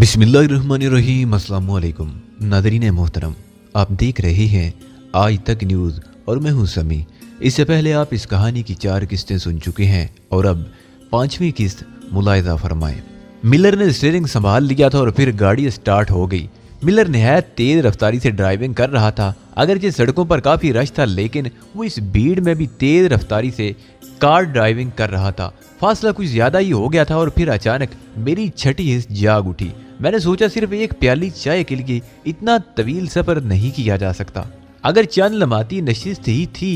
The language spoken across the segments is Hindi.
बिस्मिल्लाहिर्रहमानिर्रहीम। अस्सलाम वालेकुम नादरीन मोहतरम, आप देख रहे हैं आज तक न्यूज़ और मैं हूं समी। इससे पहले आप इस कहानी की 4 किस्तें सुन चुके हैं और अब 5वीं किस्त मुलाहिजा फरमाएं। मिलर ने स्टीयरिंग संभाल लिया था और फिर गाड़ी स्टार्ट हो गई। मिलर निहायत तेज रफ्तारी से ड्राइविंग कर रहा था। अगरचे सड़कों पर काफ़ी रश था, लेकिन वो इस भीड़ में भी तेज रफ्तारी से कार ड्राइविंग कर रहा था। फासला कुछ ज़्यादा ही हो गया था और फिर अचानक मेरी छठी हिस्स जाग उठी। मैंने सोचा सिर्फ एक प्याली चाय के लिए इतना तवील सफ़र नहीं किया जा सकता। अगर चंद लम्हाती नशिस्त ही थी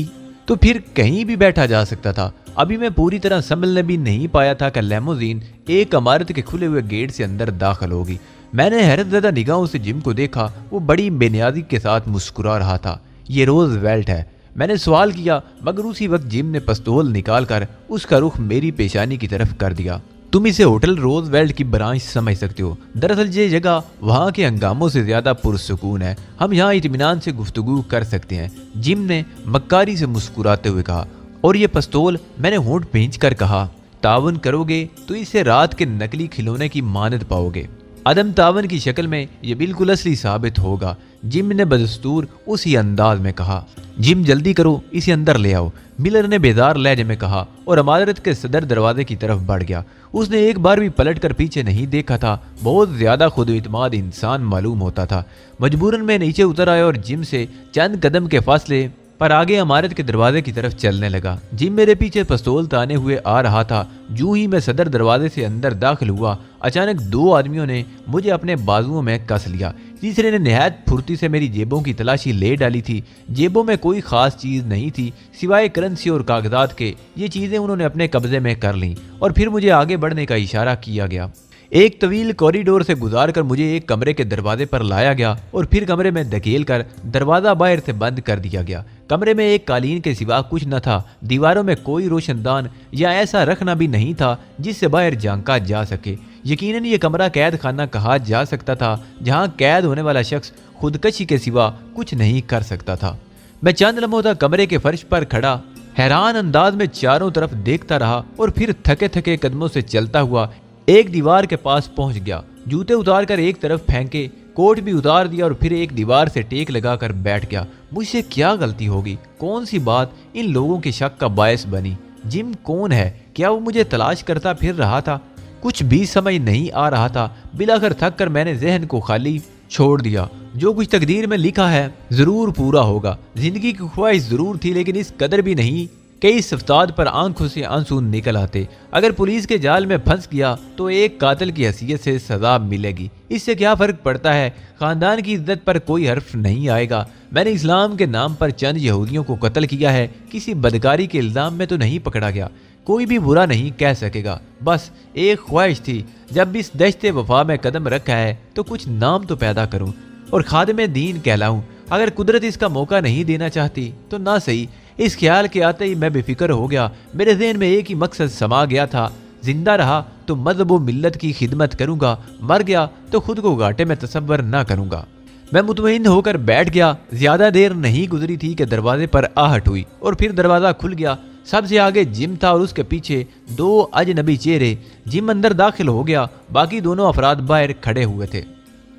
तो फिर कहीं भी बैठा जा सकता था। अभी मैं पूरी तरह संभलने भी नहीं पाया था कि लैमोजीन एक इमारत के खुले हुए गेट से अंदर दाखिल होगी। मैंने हैरतज़दा निगाहों से जिम को देखा। वो बड़ी बेनियाजी के साथ मुस्कुरा रहा था। ये रोज़वेल्ट है, मैंने सवाल किया, मगर उसी वक्त जिम ने पिस्तौल निकालकर उसका रुख मेरी पेशानी की तरफ कर दिया। तुम इसे होटल रोज़वेल्ट की ब्रांच समझ सकते हो। दरअसल ये जगह वहाँ के हंगामों से ज़्यादा पुरसुकून है। हम यहाँ इत्मीनान से गुफ्तगू कर सकते हैं, जिम ने मक्कारी से मुस्कुराते हुए कहा। और ये पिस्तौल, मैंने होंठ भींच कर कहा, तावन करोगे तो इसे रात के नकली खिलौने की मानद पाओगे। अदम तावन की शक्ल में ये बिल्कुल असली साबित होगा, जिम ने बदस्तूर उसी अंदाज में कहा। जिम जल्दी करो, इसे अंदर ले आओ, मिलर ने बेदार लहजे में कहा और इमारत के सदर दरवाजे की तरफ बढ़ गया। उसने एक बार भी पलट कर पीछे नहीं देखा था। बहुत ज्यादा खुदएतमाद इंसान मालूम होता था। मजबूरन में नीचे उतर आया और जिम से चंद कदम के फासले पर आगे इमारत के दरवाजे की तरफ चलने लगा। जिम मेरे पीछे पिस्तौल ताने हुए आ रहा था। जूं ही मैं सदर दरवाजे से अंदर दाखिल हुआ, अचानक 2 आदमियों ने मुझे अपने बाजुओं में कस लिया। तीसरे ने निहायत फुर्ती से मेरी जेबों की तलाशी ले डाली थी। जेबों में कोई खास चीज़ नहीं थी सिवाय करेंसी और कागजात के। ये चीज़ें उन्होंने अपने कब्जे में कर लीं और फिर मुझे आगे बढ़ने का इशारा किया गया। एक तवील कॉरिडोर से गुजार कर मुझे एक कमरे के दरवाजे पर लाया गया और फिर कमरे में धकेल कर दरवाज़ा बाहर से बंद कर दिया गया। कमरे में एक कालीन के सिवा कुछ न था। दीवारों में कोई रोशनदान या ऐसा रखना भी नहीं था जिससे बाहर झांका जा सके। यकीनन ये कमरा कैद खाना कहा जा सकता था, जहाँ कैद होने वाला शख्स खुदकशी के सिवा कुछ नहीं कर सकता था। मैं चंद लम्हों तक कमरे के फर्श पर खड़ा हैरान अंदाज में चारों तरफ देखता रहा और फिर थके थके कदमों से चलता हुआ एक दीवार के पास पहुंच गया। जूते उतार कर एक तरफ फेंके, कोट भी उतार दिया और फिर एक दीवार से टेक लगाकर बैठ गया। मुझसे क्या गलती होगी? कौन सी बात इन लोगों के शक का बायस बनी? जिम कौन है? क्या वो मुझे तलाश करता फिर रहा था? कुछ भी समझ नहीं आ रहा था। बिलाखिर थक कर मैंने जहन को खाली छोड़ दिया। जो कुछ तकदीर में लिखा है जरूर पूरा होगा। जिंदगी की ख्वाहिश जरूर थी, लेकिन इस कदर भी नहीं कि इस सफ्ताद पर आंखों से आंसू निकल आते। अगर पुलिस के जाल में फंस गया तो एक कातिल की हैसियत से सजा मिलेगी। इससे क्या फर्क पड़ता है? खानदान की इज्जत पर कोई हर्फ नहीं आएगा। मैंने इस्लाम के नाम पर चंद यहूदियों को कत्ल किया है, किसी बदकारी के इल्जाम में तो नहीं पकड़ा गया। कोई भी बुरा नहीं कह सकेगा। बस एक ख्वाहिश थी, जब इस दश्ते वफा में कदम रखा है तो कुछ नाम तो पैदा करूं और खादिम दीन कहलाऊं। अगर कुदरत इसका मौका नहीं देना चाहती तो ना सही। इस ख्याल के आते ही मैं बेफिक्र हो गया। मेरे ज़हन में एक ही मकसद समा गया था, जिंदा रहा तो मज़हब व मिल्लत की खिदमत करूंगा, मर गया तो खुद को घाटे में तसव्वुर ना करूंगा। मैं मुतमईन होकर बैठ गया। ज्यादा देर नहीं गुजरी थी कि दरवाजे पर आहट हुई और फिर दरवाजा खुल गया। सबसे आगे जिम था और उसके पीछे 2 अजनबी चेहरे। जिम अंदर दाखिल हो गया, बाकी दोनों अफराद बाहर खड़े हुए थे।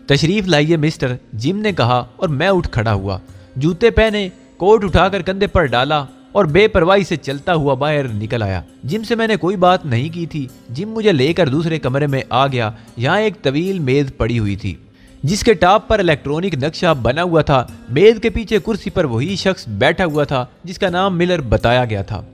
तशरीफ लाइए मिस्टर, जिम ने कहा और मैं उठ खड़ा हुआ। जूते पहने, कोट उठाकर कंधे पर डाला और बेपरवाही से चलता हुआ बाहर निकल आया। जिम से मैंने कोई बात नहीं की थी। जिम मुझे लेकर दूसरे कमरे में आ गया। यहाँ एक तवील मेज पड़ी हुई थी जिसके टॉप पर इलेक्ट्रॉनिक नक्शा बना हुआ था। मेज के पीछे कुर्सी पर वही शख्स बैठा हुआ था जिसका नाम मिलर बताया गया था।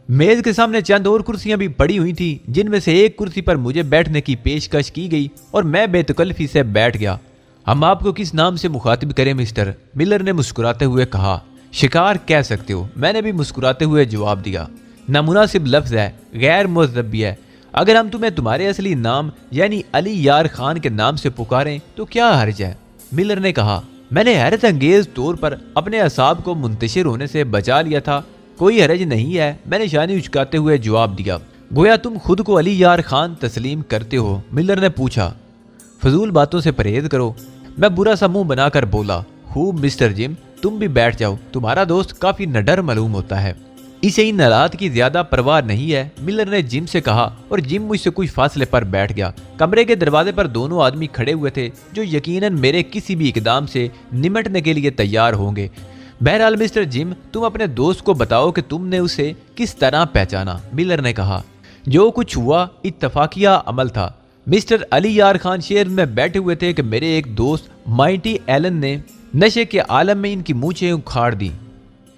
मेज के सामने चंद और कुर्सियां भी पड़ी हुई थी, जिनमें से एक कुर्सी पर मुझे बैठने की पेशकश की गई और मैं बेतकल्फी से बैठ गया। हम आपको किस नाम से मुखातिब करें मिस्टर? मिलर ने मुस्कुराते हुए कहा। शिकार कह सकते हो, मैंने भी मुस्कुराते हुए जवाब दिया। नामुनासिब लफ्ज़ है, गैर मुहज़्ज़ब भी है। अगर हम तुम्हें तुम्हारे असली नाम यानी अली यार खान के नाम से पुकारें तो क्या हर्ज है? मिलर ने कहा। मैंने हैरत अंगेज तौर पर अपने असाब को मुंतशिर होने से बचा लिया था। कोई हर्ज नहीं है, मैंने शानी उचकाते हुए जवाब दिया। गोया तुम खुद को अली यार खान तस्लीम करते हो? मिलर ने पूछा। फजूल बातों से परहेज करो। मैं बुरा सा मुंह बनाकर बोला। खूब मिस्टर जिम, तुम भी बैठ जाओ, तुम्हारा दोस्त काफी नडर मालूम होता है। इसे इन हालात की ज्यादा परवाह नहीं है, मिलर ने जिम से कहा और जिम मुझसे कुछ फासले पर बैठ गया। कमरे के दरवाजे पर दोनों आदमी खड़े हुए थे जो यकीनन मेरे किसी भी इकदाम से निमटने के लिए तैयार होंगे। बहरहाल मिस्टर जिम, तुम अपने दोस्त को बताओ कि तुमने उसे किस तरह पहचाना, मिलर ने कहा। जो कुछ हुआ इत्तफाकिया अमल था। मिस्टर अली यार खान शेर में बैठे हुए थे कि मेरे एक दोस्त माइटी एलन ने नशे के आलम में इनकी मूंछें उखाड़ दी।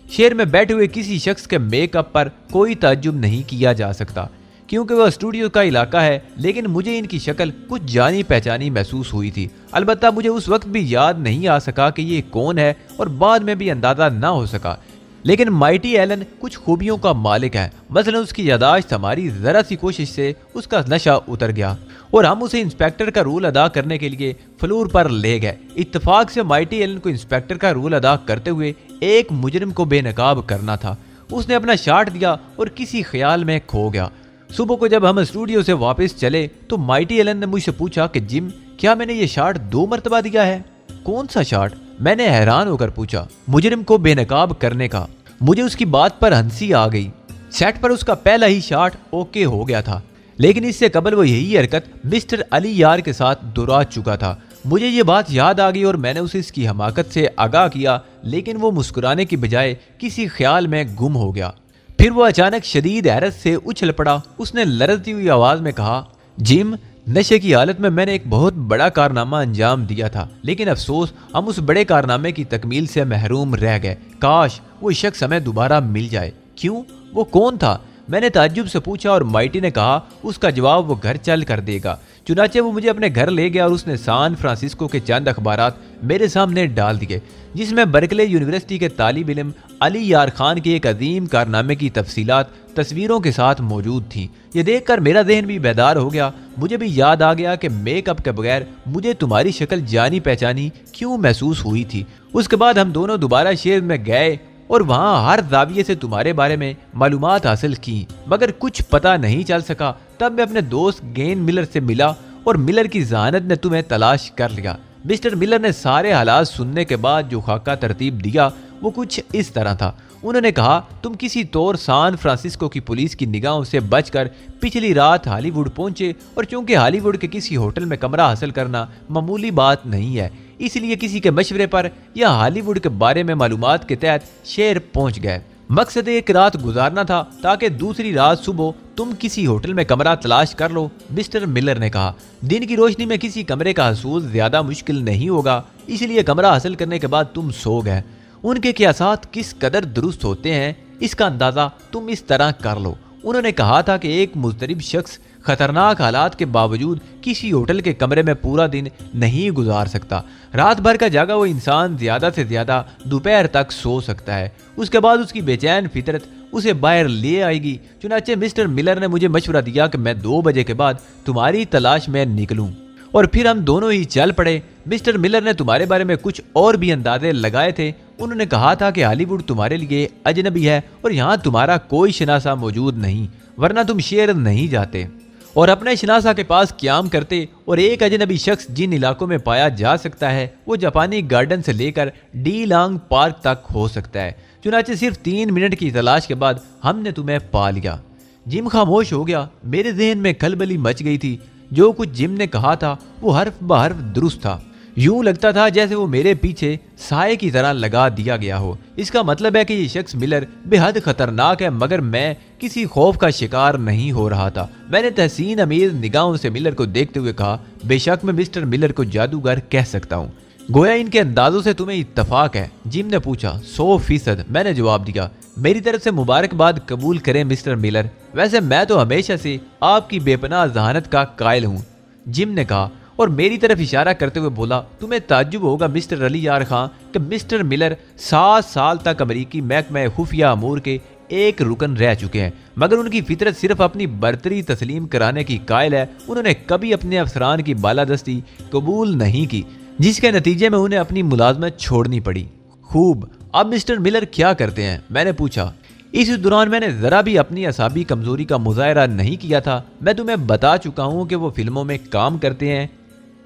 शेर में बैठे हुए किसी शख्स के मेकअप पर कोई ताज्जुब नहीं किया जा सकता क्योंकि वह स्टूडियो का इलाका है, लेकिन मुझे इनकी शक्ल कुछ जानी पहचानी महसूस हुई थी। अलबत्ता मुझे उस वक्त भी याद नहीं आ सका कि ये कौन है और बाद में भी अंदाजा ना हो सका। लेकिन माइटी एलन कुछ खूबियों का मालिक है। मसलन उसकी यादाश्त हमारी जरा सी कोशिश से उसका नशा उतर गया और हम उसे इंस्पेक्टर का रोल अदा करने के लिए फ्लोर पर ले गए। इत्तेफाक से माइटी एलन को इंस्पेक्टर का रोल अदा करते हुए एक मुजरिम को बेनकाब करना था। उसने अपना शाट दिया और किसी ख्याल में खो गया। सुबह को जब हम स्टूडियो से वापस चले तो माइटी एलन ने मुझसे पूछा कि जिम, क्या मैंने ये शाट 2 मरतबा दिया है? कौन सा शाट? मैंने हैरान होकर पूछा। मुजरिम को बेनकाब करने का। मुझे उसकी बात पर हंसी आ गई। सेट पर उसका पहला ही शाट ओके हो गया था, लेकिन इससे कबल वो यही हरकत मिस्टर अली यार के साथ दोहरा चुका था। मुझे ये बात याद आ गई और मैंने उसे इसकी हमाकत से आगाह किया, लेकिन वो मुस्कुराने की बजाय किसी ख्याल में गुम हो गया। फिर वो अचानक शदीद हैरत से उछल पड़ा। उसने लरजती हुई आवाज में कहा, जिम, नशे की हालत में मैंने एक बहुत बड़ा कारनामा अंजाम दिया था, लेकिन अफसोस हम उस बड़े कारनामे की तकमील से महरूम रह गए। काश वो शख्स हमें दोबारा मिल जाए। क्यों? वो कौन था? मैंने ताज्जुब से पूछा और माइटी ने कहा उसका जवाब वो घर चल कर देगा। चुनाचे वो मुझे अपने घर ले गया और उसने सान फ्रांसिस्को के चंद अखबारात मेरे सामने डाल दिए जिसमें बर्कले यूनिवर्सिटी के तालिब इल्म अली यार खान के एक अजीम कारनामे की तफसीलात तस्वीरों के साथ मौजूद थी। ये देखकर मेरा जहन भी बेदार हो गया। मुझे भी याद आ गया कि मेकअप के बगैर मुझे तुम्हारी शक्ल जानी पहचानी क्यों महसूस हुई थी। उसके बाद हम दोनों दोबारा शहर में गए और वहाँ हर जाविये से तुम्हारे बारे में मालूमात हासिल की, मगर कुछ पता नहीं चल सका। तब मैं अपने दोस्त गेन मिलर से मिला और मिलर की जहानत ने तुम्हें तलाश कर लिया। मिस्टर मिलर ने सारे हालात सुनने के बाद जो खाका तरतीब दिया वो कुछ इस तरह था। उन्होंने कहा, तुम किसी तौर सान फ्रांसिस्को की पुलिस की निगाहों से बचकर पिछली रात हॉलीवुड पहुंचे और चूंकि हॉलीवुड के किसी होटल में कमरा हासिल करना मामूली बात नहीं है, इसलिए किसी के मशवरे पर या हॉलीवुड के बारे में मालूमात के तहत शहर पहुंच गए। मकसद एक रात गुजारना था ताकि दूसरी रात सुबह तुम किसी होटल में कमरा तलाश कर लो। मिस्टर मिलर ने कहा, दिन की रोशनी में किसी कमरे का हसूल ज्यादा मुश्किल नहीं होगा, इसलिए कमरा हासिल करने के बाद तुम सो गए। उनके क़यासात किस कदर दुरुस्त होते हैं इसका अंदाजा तुम इस तरह कर लो। उन्होंने कहा था कि एक मुस्तरिब शख्स खतरनाक हालात के बावजूद किसी होटल के कमरे में पूरा दिन नहीं गुजार सकता। रात भर का जागा वो इंसान ज्यादा से ज्यादा दोपहर तक सो सकता है, उसके बाद उसकी बेचैन फितरत उसे बाहर ले आएगी। चुनाचे मिस्टर मिलर ने मुझे मशवरा दिया कि मैं 2 बजे के बाद तुम्हारी तलाश में निकलूं और फिर हम दोनों ही चल पड़े। मिस्टर मिलर ने तुम्हारे बारे में कुछ और भी अंदाजे लगाए थे। उन्होंने कहा था कि हॉलीवुड तुम्हारे लिए अजनबी है और यहाँ तुम्हारा कोई शनासा मौजूद नहीं, वरना तुम शहर नहीं जाते और अपने शनासा के पास क्याम करते। और एक अजनबी शख्स जिन इलाकों में पाया जा सकता है वो जापानी गार्डन से लेकर डी लॉन्ग पार्क तक हो सकता है। चुनाचे सिर्फ 3 मिनट की तलाश के बाद हमने तुम्हें पा लिया। जिम खामोश हो गया। मेरे जहन में खलबली मच गई थी। जो कुछ जिम ने कहा था वो हर्फ बहर्फ दुरुस्त था। यूं लगता था जैसे वो मेरे पीछे साए की तरह लगा दिया गया हो। इसका मतलब है कि ये शख्स मिलर बेहद खतरनाक है, मगर मैं किसी खौफ का शिकार नहीं हो रहा था। मैंने तहसीन अमीर निगाहों से मिलर को देखते हुए कहा, बेशक मैं मिस्टर मिलर को जादूगर कह सकता हूँ। गोया इनके अंदाजों से तुम्हें इत्तफाक है? जिम ने पूछा। 100%, मैंने जवाब दिया। मेरी तरफ से मुबारकबाद कबूल करें मिस्टर मिलर। वैसे मैं तो हमेशा से आपकी बेपनाह जहानत का कायल हूँ, जिम ने कहा और मेरी तरफ इशारा करते हुए बोला, तुम्हें ताज्जुब होगा मिस्टर अली यार खां कि मिस्टर मिलर 7 साल तक अमरीकी महकमा खुफिया अमूर के एक रुकन रह चुके हैं, मगर उनकी फितरत सिर्फ अपनी बर्तरी तस्लीम कराने की कायल है। उन्होंने कभी अपने अफसरान की बालादस्ती कबूल नहीं की, जिसके नतीजे में उन्हें अपनी मुलाजमत छोड़नी पड़ी। खूब, अब मिस्टर मिलर क्या करते हैं? मैंने पूछा। इस दौरान मैंने जरा भी अपनी असाबी कमजोरी का मुजाहरा नहीं किया था। मैं तुम्हें बता चुका हूँ कि वो फिल्मों में काम करते हैं,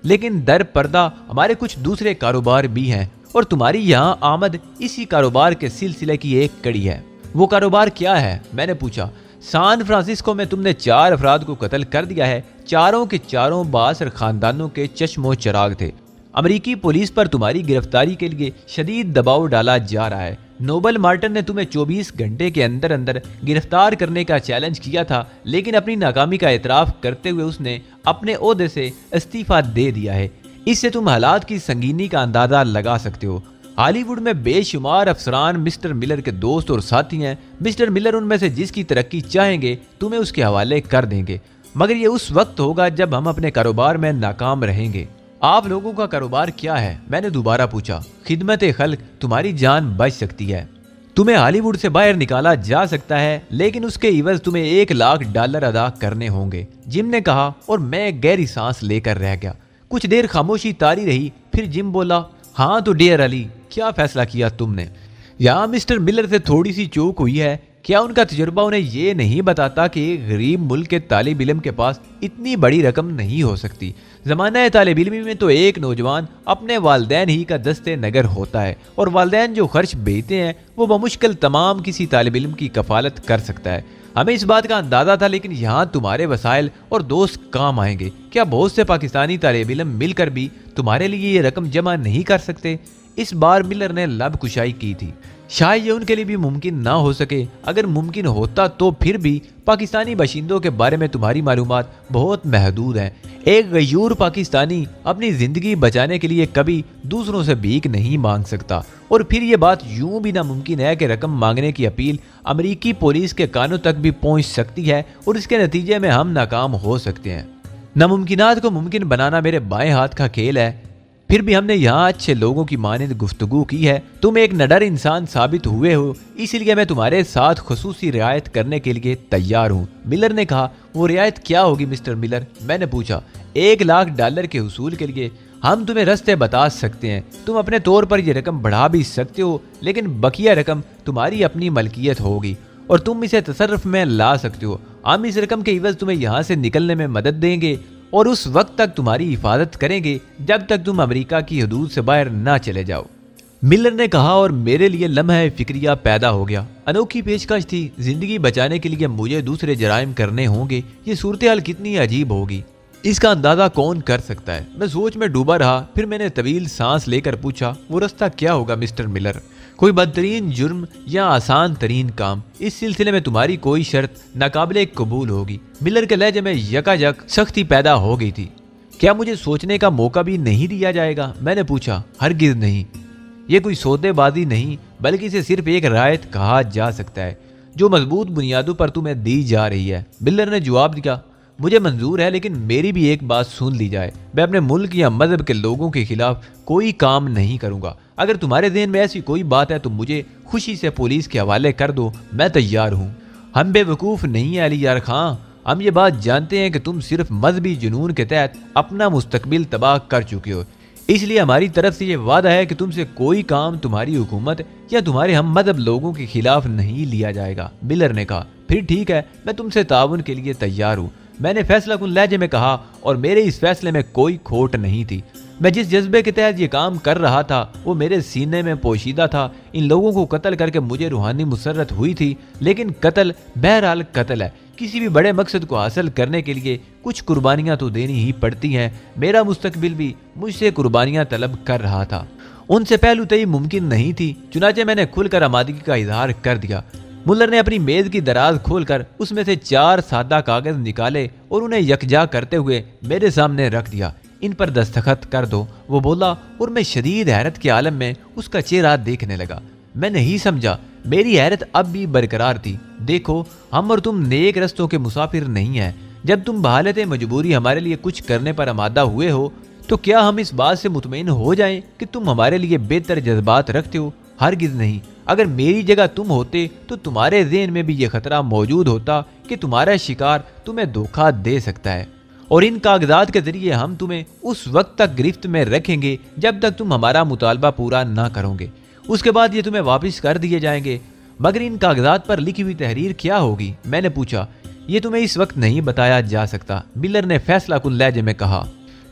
लेकिन दर पर्दा हमारे कुछ दूसरे कारोबार भी हैं और तुम्हारी यहाँ आमद इसी कारोबार के सिलसिले की एक कड़ी है। वो कारोबार क्या है? मैंने पूछा। सैन फ्रांसिस्को में तुमने 4 अफराद को कत्ल कर दिया है। चारों के चारों बासर खानदानों के चश्मो चिराग थे। अमेरिकी पुलिस पर तुम्हारी गिरफ्तारी के लिए शदीद दबाव डाला जा रहा है। नोबल मार्टिन ने तुम्हें 24 घंटे के अंदर अंदर गिरफ्तार करने का चैलेंज किया था, लेकिन अपनी नाकामी का एतराफ करते हुए उसने अपने ओहदे से इस्तीफा दे दिया है। इससे तुम हालात की संगीनी का अंदाजा लगा सकते हो। हॉलीवुड में बेशुमार अफसरान मिस्टर मिलर के दोस्त और साथी हैं। मिस्टर मिलर उनमें से जिसकी तरक्की चाहेंगे तुम्हें उसके हवाले कर देंगे, मगर ये उस वक्त होगा जब हम अपने कारोबार में नाकाम रहेंगे। आप लोगों का कारोबार क्या है? मैंने दोबारा पूछा। खिदमत खल्क, तुम्हारी जान बच सकती है। तुम्हें हॉलीवुड से बाहर निकाला जा सकता है, लेकिन उसके इवज तुम्हें $1,00,000 अदा करने होंगे। जिम ने कहा और मैं गहरी सांस लेकर रह गया। कुछ देर खामोशी तारी रही, फिर जिम बोला, हाँ तो डियर अली, क्या फैसला किया तुमने? यहाँ मिस्टर मिलर से थोड़ी सी चूक हुई है। क्या उनका तजुर्बा उन्हें ये नहीं बताता कि एक गरीब मुल्क के तालिब इल्म के पास इतनी बड़ी रकम नहीं हो सकती? ज़माना तालिब इल्मी में तो एक नौजवान अपने वालदैन ही का दस्ते नगर होता है, और वालदैन जो खर्च भेजते हैं वो बमुश्किल तमाम किसी तालिब इल्म की कफालत कर सकता है। हमें इस बात का अंदाज़ा था, लेकिन यहाँ तुम्हारे वसाइल और दोस्त काम आएंगे। क्या बहुत से पाकिस्तानी तालिब इल्म मिलकर भी तुम्हारे लिए ये रकम जमा नहीं कर सकते? इस बार मिलर ने लब कुशाई की थी। शायद ये उनके लिए भी मुमकिन ना हो सके। अगर मुमकिन होता तो फिर भी पाकिस्तानी बाशिंदों के बारे में तुम्हारी मालूमात बहुत महदूद हैं। एक गयूर पाकिस्तानी अपनी ज़िंदगी बचाने के लिए कभी दूसरों से भीख नहीं मांग सकता। और फिर ये बात यूं भी नामुमकिन है कि रकम मांगने की अपील अमेरिकी पुलिस के कानों तक भी पहुंच सकती है, और इसके नतीजे में हम नाकाम हो सकते हैं। नामुमकिनात को मुमकिन बनाना मेरे बाएं हाथ का खेल है। फिर भी हमने यहाँ अच्छे लोगों की मानिंद गुफ्तगू की है। तुम एक निडर इंसान साबित हुए हो, इसलिए मैं तुम्हारे साथ खुसूसी रियायत करने के लिए तैयार हूँ। मिलर ने कहा। वो रियायत क्या होगी मिस्टर मिलर? मैंने पूछा। $1,00,000 के हुसूल के लिए हम तुम्हें रास्ते बता सकते हैं। तुम अपने तौर पर यह रकम बढ़ा भी सकते हो, लेकिन बकिया रकम तुम्हारी अपनी मलकियत होगी और तुम इसे तसर्रुफ में ला सकते हो। हम इस रकम के इवज तुम्हें यहाँ से निकलने में मदद देंगे और उस वक्त तक तुम्हारी हिफाजत करेंगे जब तक तुम अमेरिका की हदूद से बाहर ना चले जाओ। मिलर ने कहा और मेरे लिए लम्हा फिक्रिया पैदा हो गया। अनोखी पेशकश थी। जिंदगी बचाने के लिए मुझे दूसरे जराइम करने होंगे। ये सूरत हाल कितनी अजीब होगी, इसका अंदाजा कौन कर सकता है? मैं सोच में डूबा रहा। फिर मैंने तवील सांस लेकर पूछा, वो रास्ता क्या होगा मिस्टर मिलर? कोई बदतरीन जुर्म या आसान तरीन काम? इस सिलसिले में तुम्हारी कोई शर्त नाकाबिले कबूल होगी। मिलर के लहजे में यकायक सख्ती पैदा हो गई थी। क्या मुझे सोचने का मौका भी नहीं दिया जाएगा? मैंने पूछा। हरगिज नहीं। ये कोई सौदेबाजी नहीं, बल्कि इसे सिर्फ एक रायत कहा जा सकता है जो मजबूत बुनियादों पर तुम्हें दी जा रही है। मिलर ने जवाब दिया, मुझे मंजूर है, लेकिन मेरी भी एक बात सुन ली जाए। मैं अपने मुल्क या मजहब के लोगों के खिलाफ कोई काम नहीं करूंगा। अगर तुम्हारे ज़हन में ऐसी कोई बात है तो मुझे खुशी से पुलिस के हवाले कर दो, मैं तैयार हूँ। हम बेवकूफ़ नहीं है अली यार खां। हम ये बात जानते हैं कि तुम सिर्फ मजहबी जुनून के तहत अपना मुस्तकबिल तबाह कर चुके हो, इसलिए हमारी तरफ से ये वादा है कि तुमसे कोई काम तुम्हारी हुकूमत या तुम्हारे हम मजहब लोगों के खिलाफ नहीं लिया जाएगा। मिलर ने कहा। फिर ठीक है, मैं तुमसे ताउन के लिए तैयार हूँ, मैंने फैसला कुन लहजे में कहा, और मेरे इस फैसले में कोई खोट नहीं थी। मैं जिस जज्बे के तहत ये काम कर रहा था वो मेरे सीने में पोशीदा था। इन लोगों को कत्ल करके मुझे रूहानी मुसर्रत हुई थी, लेकिन कत्ल बहरहाल कत्ल है। किसी भी बड़े मकसद को हासिल करने के लिए कुछ कुर्बानियां तो देनी ही पड़ती हैं। मेरा मुस्तकबिल भी मुझसे कुर्बानियां तलब कर रहा था। उनसे पहलू तय मुमकिन नहीं थी, चुनाचे मैंने खुलकर आमादगी का इजहार कर दिया। मुल्लर ने अपनी मेज की दराज खोलकर उसमें से 4 सादा कागज निकाले और उन्हें यकजा करते हुए मेरे सामने रख दिया। इन पर दस्तखत कर दो, वो बोला, और मैं शदीद हैरत के आलम में उसका चेहरा देखने लगा। मैं नहीं समझा। मेरी हैरत अब भी बरकरार थी। देखो, हम और तुम नेक रस्तों के मुसाफिर नहीं हैं। जब तुम बहालत मजबूरी हमारे लिए कुछ करने पर आमादा हुए हो तो क्या हम इस बात से मुतमईन हो जाएं कि तुम हमारे लिए बेहतर जज्बात रखते हो? हरगिज नहीं। अगर मेरी जगह तुम होते तो तुम्हारे ज़हन में भी यह खतरा मौजूद होता कि तुम्हारा शिकार तुम्हें धोखा दे सकता है, और इन कागजात के जरिए हम तुम्हें उस वक्त तक गिरफ्त में रखेंगे जब तक तुम हमारा मुतालबा पूरा ना करोगे। उसके बाद ये तुम्हें वापस कर दिए जाएंगे। मगर इन कागजात पर लिखी हुई तहरीर क्या होगी? मैंने पूछा। ये तुम्हें इस वक्त नहीं बताया जा सकता, मिलर ने फैसला कुन लहजे में कहा।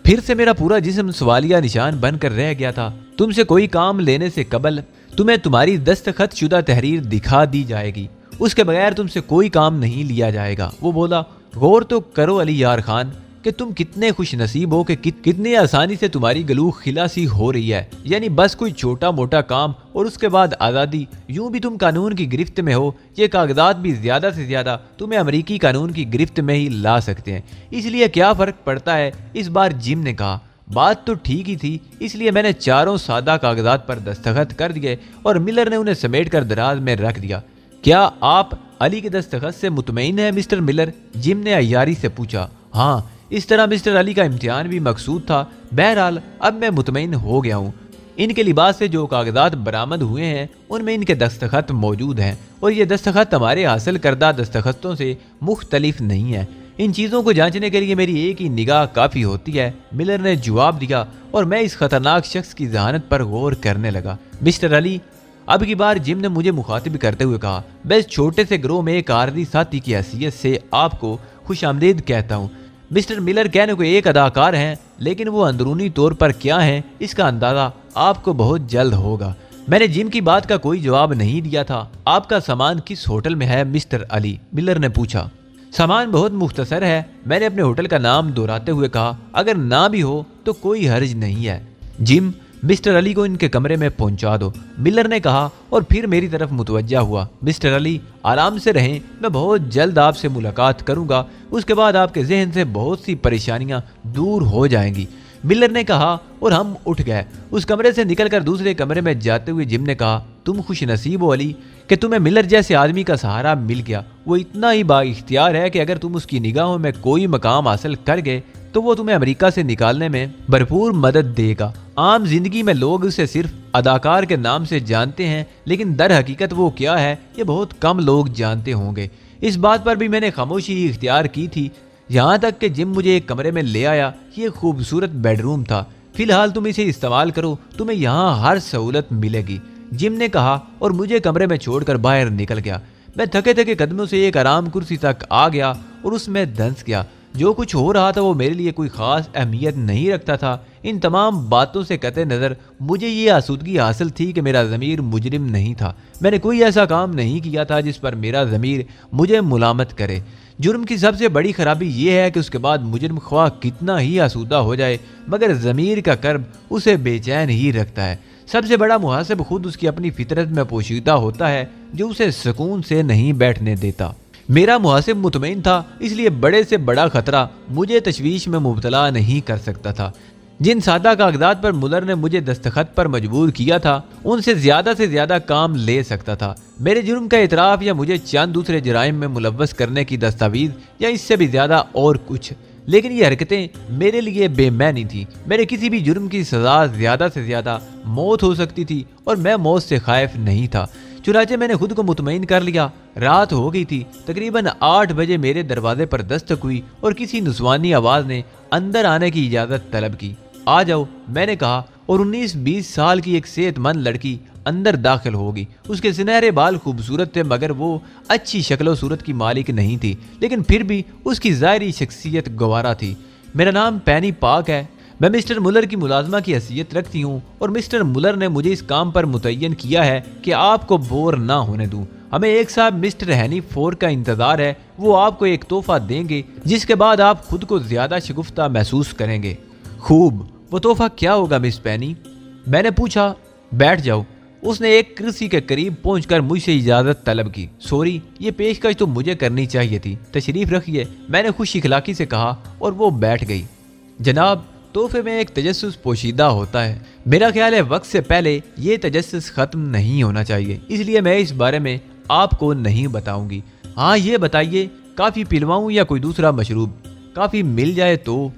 फिर से मेरा पूरा जिस्म सवालिया निशान बनकर रह गया था। तुमसे कोई काम लेने से कबल तुम्हें तुम्हारी दस्तखत शुदा तहरीर दिखा दी जाएगी, उसके बगैर तुमसे कोई काम नहीं लिया जाएगा। वो बोला, गौर तो करो अली यार खान कि तुम कितने खुश नसीब हो कि कितनी आसानी से तुम्हारी गलूख खिलासी हो रही है। यानी बस कोई छोटा मोटा काम और उसके बाद आज़ादी। यूं भी तुम कानून की गिरफ्त में हो, ये कागजात भी ज़्यादा से ज़्यादा तुम्हें अमरीकी कानून की गिरफ्त में ही ला सकते हैं, इसलिए क्या फ़र्क पड़ता है। इस बार जिम ने कहा, बात तो ठीक ही थी, इसलिए मैंने चारों सादा कागजात पर दस्तखत कर दिए और मिलर ने उन्हें समेट कर दराज में रख दिया। क्या आप अली के दस्तखत से मुतमईन हैं मिस्टर मिलर? जिम ने अय्यारी से पूछा। हाँ, इस तरह मिस्टर अली का इम्तिहान भी मकसूद था। बहरहाल अब मैं मुतमईन हो गया हूँ। इनके लिबास से जो कागजात बरामद हुए हैं उनमें इनके दस्तखत मौजूद हैं और ये दस्तखत हमारे हासिल करदा दस्तखतों से मुख्तलिफ नहीं है। इन चीज़ों को जांचने के लिए मेरी एक ही निगाह काफ़ी होती है, मिलर ने जवाब दिया और मैं इस खतरनाक शख्स की जहानत पर गौर करने लगा। मिस्टर अली, अब की बार जिम ने मुझे मुखातिब करते हुए कहा, मैं इस छोटे से ग्रोह में एक आर्जी साथी की हैसियत से आपको खुश आमदीद कहता हूँ। मिस्टर मिलर कहने को एक अदाकार हैं, लेकिन वो अंदरूनी तौर पर क्या हैं इसका अंदाज़ा आपको बहुत जल्द होगा। मैंने जिम की बात का कोई जवाब नहीं दिया था। आपका सामान किस होटल में है मिस्टर अली? मिलर ने पूछा। सामान बहुत मुख्तसर है, मैंने अपने होटल का नाम दोहराते हुए कहा। अगर ना भी हो तो कोई हर्ज नहीं है। जिम, मिस्टर अली को इनके कमरे में पहुंचा दो, मिलर ने कहा और फिर मेरी तरफ मुतवज्जा हुआ। मिस्टर अली, आराम से रहें, मैं बहुत जल्द आपसे मुलाकात करूंगा, उसके बाद आपके जहन से बहुत सी परेशानियां दूर हो जाएंगी, मिलर ने कहा और हम उठ गए। उस कमरे से निकलकर दूसरे कमरे में जाते हुए जिम ने कहा, तुम खुश नसीब हो अली कि तुम्हें मिलर जैसे आदमी का सहारा मिल गया। वो इतना ही बाइख्तियार है कि अगर तुम उसकी निगाहों में कोई मकाम हासिल कर गए तो वो तुम्हें अमेरिका से निकालने में भरपूर मदद देगा। आम जिंदगी में लोग उसे सिर्फ अदाकार के नाम से जानते हैं, लेकिन दर हकीकत वो क्या है ये बहुत कम लोग जानते होंगे। इस बात पर भी मैंने खामोशी इख्तियार की थी, यहाँ तक कि जिम मुझे एक कमरे में ले आया। ये खूबसूरत बेडरूम था। फिलहाल तुम इसे इस्तेमाल करो, तुम्हें यहाँ हर सहूलत मिलेगी, जिम ने कहा और मुझे कमरे में छोड़कर बाहर निकल गया। मैं थके थके कदमों से एक आराम कुर्सी तक आ गया और उसमें धंस गया। जो कुछ हो रहा था वो मेरे लिए कोई ख़ास अहमियत नहीं रखता था। इन तमाम बातों से कतई नज़र मुझे ये आसूदगी हासिल थी कि मेरा ज़मीर मुजरिम नहीं था। मैंने कोई ऐसा काम नहीं किया था जिस पर मेरा ज़मीर मुझे मुलामत करे। जुर्म की सबसे बड़ी खराबी ये है कि उसके बाद मुजरिम ख्वाह कितना ही आसूदा हो जाए मगर ज़मीर का कर्ब उसे बेचैन ही रखता है। सबसे बड़ा मुहासिब खुद उसकी अपनी फितरत में पोशीदा होता है जो उसे सुकून से नहीं बैठने देता। मेरा मुहासिब मुतमईन था, इसलिए बड़े से बड़ा खतरा मुझे तशवीश में मुब्तला नहीं कर सकता था। जिन सादा कागजात पर मुलर ने मुझे दस्तखत पर मजबूर किया था उनसे से ज्यादा काम ले सकता था। मेरे जुर्म का इतराफ़ या मुझे चंद दूसरे जराइम में मुलव्वस करने की दस्तावीज़ या इससे भी ज्यादा और कुछ, लेकिन ये हरकतें मेरे लिए बेमैनी थी। मेरे किसी भी जुर्म की सजा ज्यादा से ज्यादा मौत हो सकती थी और मैं मौत से खौफ नहीं था। चुनाचे मैंने खुद को मुतमईन कर लिया। रात हो गई थी। तकरीबन 8 बजे मेरे दरवाजे पर दस्तक हुई और किसी नुस्वानी आवाज ने अंदर आने की इजाजत तलब की। आ जाओ, मैंने कहा और 19-20 साल की एक सेहतमंद लड़की अंदर दाखिल होगी। उसके सुनहरे बाल खूबसूरत थे मगर वो अच्छी शक्ल सूरत की मालिक नहीं थी, लेकिन फिर भी उसकी ज़ाहिरी शख्सियत गवारा थी। मेरा नाम पैनी पाक है, मैं मिस्टर मुलर की मुलाजमा की हैसियत रखती हूँ और मिस्टर मुलर ने मुझे इस काम पर मुतय्यन किया है कि आपको बोर ना होने दूँ। हमें एक साहब मिस्टर हैनी फोर का इंतज़ार है, वो आपको एक तोहफा देंगे जिसके बाद आप खुद को ज़्यादा शगुफ्ता महसूस करेंगे। खूब, वो तोहफा क्या होगा मिस पैनी? मैंने पूछा। बैठ जाओ। उसने एक कुर्सी के करीब पहुंचकर मुझसे इजाज़त तलब की। सॉरी, ये पेशकश तो मुझे करनी चाहिए थी, तशरीफ़ रखिए, मैंने खुश इखलाकी से कहा और वो बैठ गई। जनाब, तोहफे में एक तजस्सुस पोशीदा होता है। मेरा ख्याल है वक्त से पहले ये तजस्सुस ख़त्म नहीं होना चाहिए, इसलिए मैं इस बारे में आपको नहीं बताऊंगी। हाँ, ये बताइए, काफ़ी पिलवाऊँ या कोई दूसरा मशरूब? काफ़ी मिल जाए तो।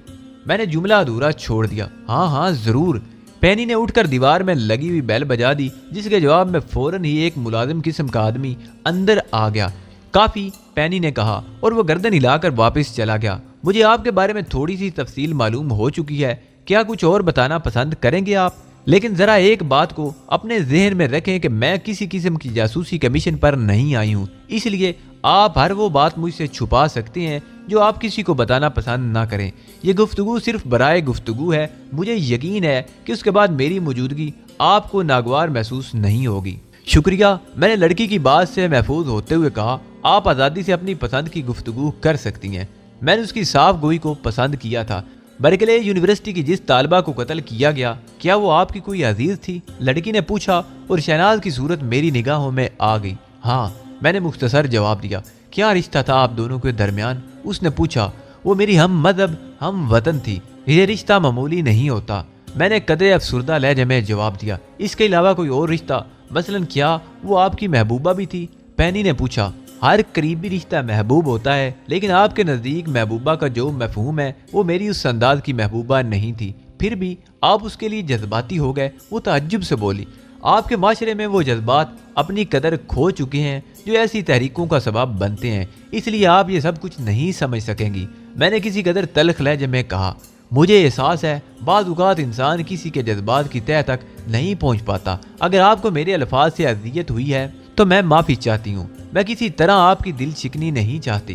मैंने जुमला अधूरा छोड़ दिया। हाँ हाँ ज़रूर। पैनी ने उठकर दीवार में लगी हुई बेल बजा दी, जिसके जवाब में फौरन ही एक मुलाजिम किस्म का आदमी अंदर आ गया। काफ़ी, पैनी ने कहा और वो गर्दन हिलाकर वापस चला गया। मुझे आपके बारे में थोड़ी सी तफसील मालूम हो चुकी है, क्या कुछ और बताना पसंद करेंगे आप? लेकिन ज़रा एक बात को अपने जहन में रखें कि मैं किसी किस्म की जासूसी के मिशन पर नहीं आई हूँ, इसलिए आप हर वो बात मुझसे छुपा सकते हैं जो आप किसी को बताना पसंद ना करें। ये गुफ्तगू सिर्फ बराए गुफ्तगू है। मुझे यकीन है कि उसके बाद मेरी मौजूदगी आपको नागवार महसूस नहीं होगी। शुक्रिया, मैंने लड़की की बात से महफूज होते हुए कहा। आप आज़ादी से अपनी पसंद की गुफ्तगू कर सकती हैं। मैंने उसकी साफ गोई को पसंद किया था। बर्कले यूनिवर्सिटी की जिस तालिबा को कत्ल किया गया, क्या वो आपकी कोई अजीज थी? लड़की ने पूछा और शहनाज की सूरत मेरी निगाहों में आ गई। हाँ, मैंने मुख्तसर जवाब दिया। क्या रिश्ता था आप दोनों के दरमियान? उसने पूछा। वो मेरी हम मजहब हम वतन थी। ये रिश्ता मामूली नहीं होता, मैंने कदरे अफसुर्दा लहजे में जवाब दिया। इसके अलावा कोई और रिश्ता, मसलन क्या वो आपकी महबूबा भी थी? पैनी ने पूछा। हर करीबी रिश्ता महबूब होता है, लेकिन आपके नज़दीक महबूबा का जो मफहूम है वो मेरी उस अंदाज की महबूबा नहीं थी। फिर भी आप उसके लिए जज्बाती हो गए। वो ताज्जुब से बोली। आपके माशरे में वो जज्बात अपनी कदर खो चुके हैं जो ऐसी तहरीकों का सबब बनते हैं, इसलिए आप ये सब कुछ नहीं समझ सकेंगी। मैंने किसी कदर तल्ख लहजे में कहा। मुझे एहसास है बाज़ औक़ात इंसान किसी के जज्बात की तह तक नहीं पहुँच पाता। अगर आपको मेरे अल्फाज से अज़ियत हुई है तो मैं माफ़ी चाहती हूँ। मैं किसी तरह आपकी दिल शिकनी नहीं चाहती।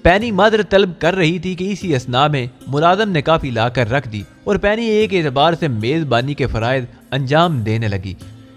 पैनी मादर तलब कर रही थी कि इसी असना में मुलाजम ने काफ़ी लाकर रख दी और पैनी एक एतबार से मेज़बानी के फ़राइज़ अंजाम देने लगी।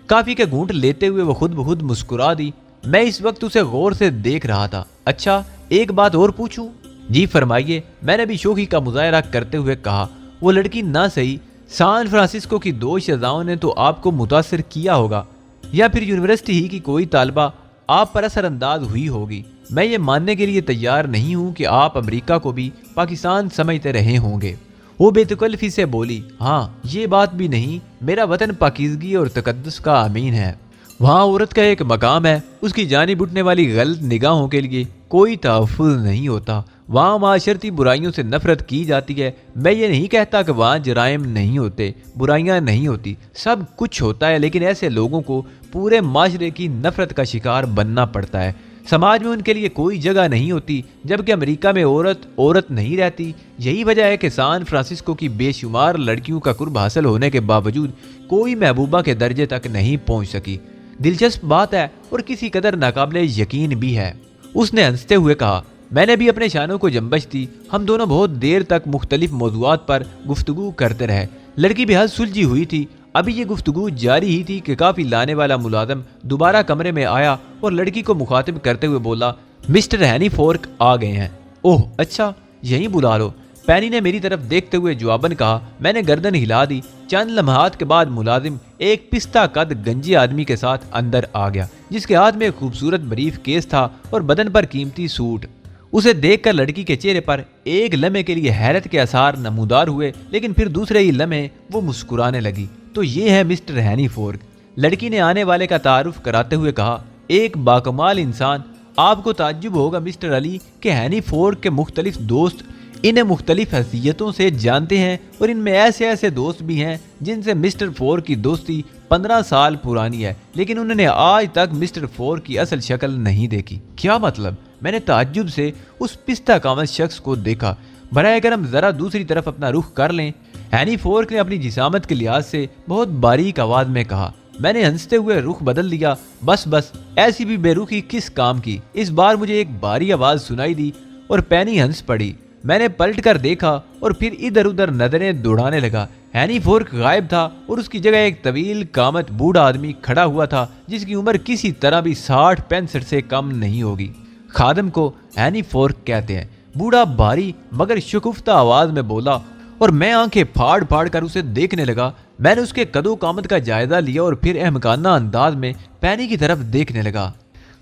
काफ़ी के घूंट लेते हुए वो खुद ब खुद मुस्कुरा दी। मैं इस वक्त उसे गौर से देख रहा था। अच्छा, एक बात और पूछूं? जी फरमाइए, मैंने भी शोखी का मुजाहरा करते हुए कहा। वो लड़की ना सही, सैन फ्रांसिस्को की 2 शहज़ाओं ने तो आपको मुतासर किया होगा, या फिर यूनिवर्सिटी ही की कोई तालिबा आप पर असरअंदाज हुई होगी। मैं ये मानने के लिए तैयार नहीं हूँ कि आप अमेरिका को भी पाकिस्तान समझते रहे होंगे। वो बेतकल्फी से बोली। हाँ, ये बात भी नहीं, मेरा वतन पाकीज़गी और तकद्दुस का अमीन है। वहाँ औरत का एक मकाम है, उसकी जानिब उठने वाली गलत निगाहों के लिए कोई तहफ़्फ़ुज़ नहीं होता। वहाँ माशरती बुराइयों से नफरत की जाती है। मैं ये नहीं कहता कि वहाँ जराइम नहीं होते, बुराइयाँ नहीं होती, सब कुछ होता है, लेकिन ऐसे लोगों को पूरे माशरे की नफरत का शिकार बनना पड़ता है। समाज में उनके लिए कोई जगह नहीं होती, जबकि अमेरिका में औरत नहीं रहती। यही वजह है कि सैन फ्रांसिस्को की बेशुमार लड़कियों का कुर्ब हासिल होने के बावजूद कोई महबूबा के दर्जे तक नहीं पहुँच सकी। दिलचस्प बात है और किसी कदर नाकाबिले यकीन भी है। उसने हंसते हुए कहा। मैंने भी अपने शानों को जंबश दी। हम दोनों बहुत देर तक मुख्तलिफ मौज़ूआत पर गुफ्तगू करते रहे। लड़की बेहद सुलझी हुई थी। अभी ये गुफ्तगू जारी ही थी कि काफ़ी लाने वाला मुलाजम दोबारा कमरे में आया और लड़की को मुखातिब करते हुए बोला, मिस्टर हैनीफोर्क आ गए हैं। ओह अच्छा, यहीं बुला लो। पैनी ने मेरी तरफ देखते हुए जवाबन कहा। मैंने गर्दन हिला दी। चंद लम्हात के बाद मुलाजिम एक पिस्ता कद गंजे आदमी के साथ अंदर आ गया, जिसके हाथ में खूबसूरत बरीफ केस था और बदन पर कीमती सूट। उसे देखकर लड़की के चेहरे पर एक लम्हे के लिए हैरत के आसार नमूदार हुए, लेकिन फिर दूसरे ही लम्हे वो मुस्कुराने लगी। तो ये है मिस्टर हैनीफोर्क, लड़की ने आने वाले का तारुफ कराते हुए कहा। एक बाकमाल इंसान। आपको ताज्जुब होगा मिस्टर अली कि हैनीफोर्क के मुख्तलिफ दोस्त इन्हें मुख्तलिफ हैसियतों से जानते हैं, और इनमें ऐसे ऐसे दोस्त भी हैं जिनसे मिस्टर फोर की दोस्ती 15 साल पुरानी है, लेकिन उन्होंने आज तक मिस्टर फोर की असल शक्ल नहीं देखी। क्या मतलब? मैंने ताज्जुब से उस पिस्ता कामल शख्स को देखा। बराए करम जरा दूसरी तरफ अपना रुख कर लें। हैनीफोर्क ने अपनी जिसामत के लिहाज से बहुत बारीक आवाज में कहा। मैंने हंसते हुए रुख बदल लिया। बस ऐसी भी बेरुखी किस काम की। इस बार मुझे एक भारी आवाज सुनाई दी और पैनी हंस पड़ी। मैंने पलट कर देखा और फिर इधर उधर नजरें दौड़ाने लगा। हैनीफोर्क गायब था और उसकी जगह एक तवील कामत बूढ़ा आदमी खड़ा हुआ था, जिसकी उम्र किसी तरह भी 60-65 से कम नहीं होगी। खादम को हैनीफोर्क कहते हैं। बूढ़ा भारी मगर शुकुफ्ता आवाज में बोला और मैं आंखें फाड़ फाड़ कर उसे देखने लगा। मैंने उसके कदो कामत का जायजा लिया और फिर अहमकाना अंदाज में पैनी की तरफ देखने लगा।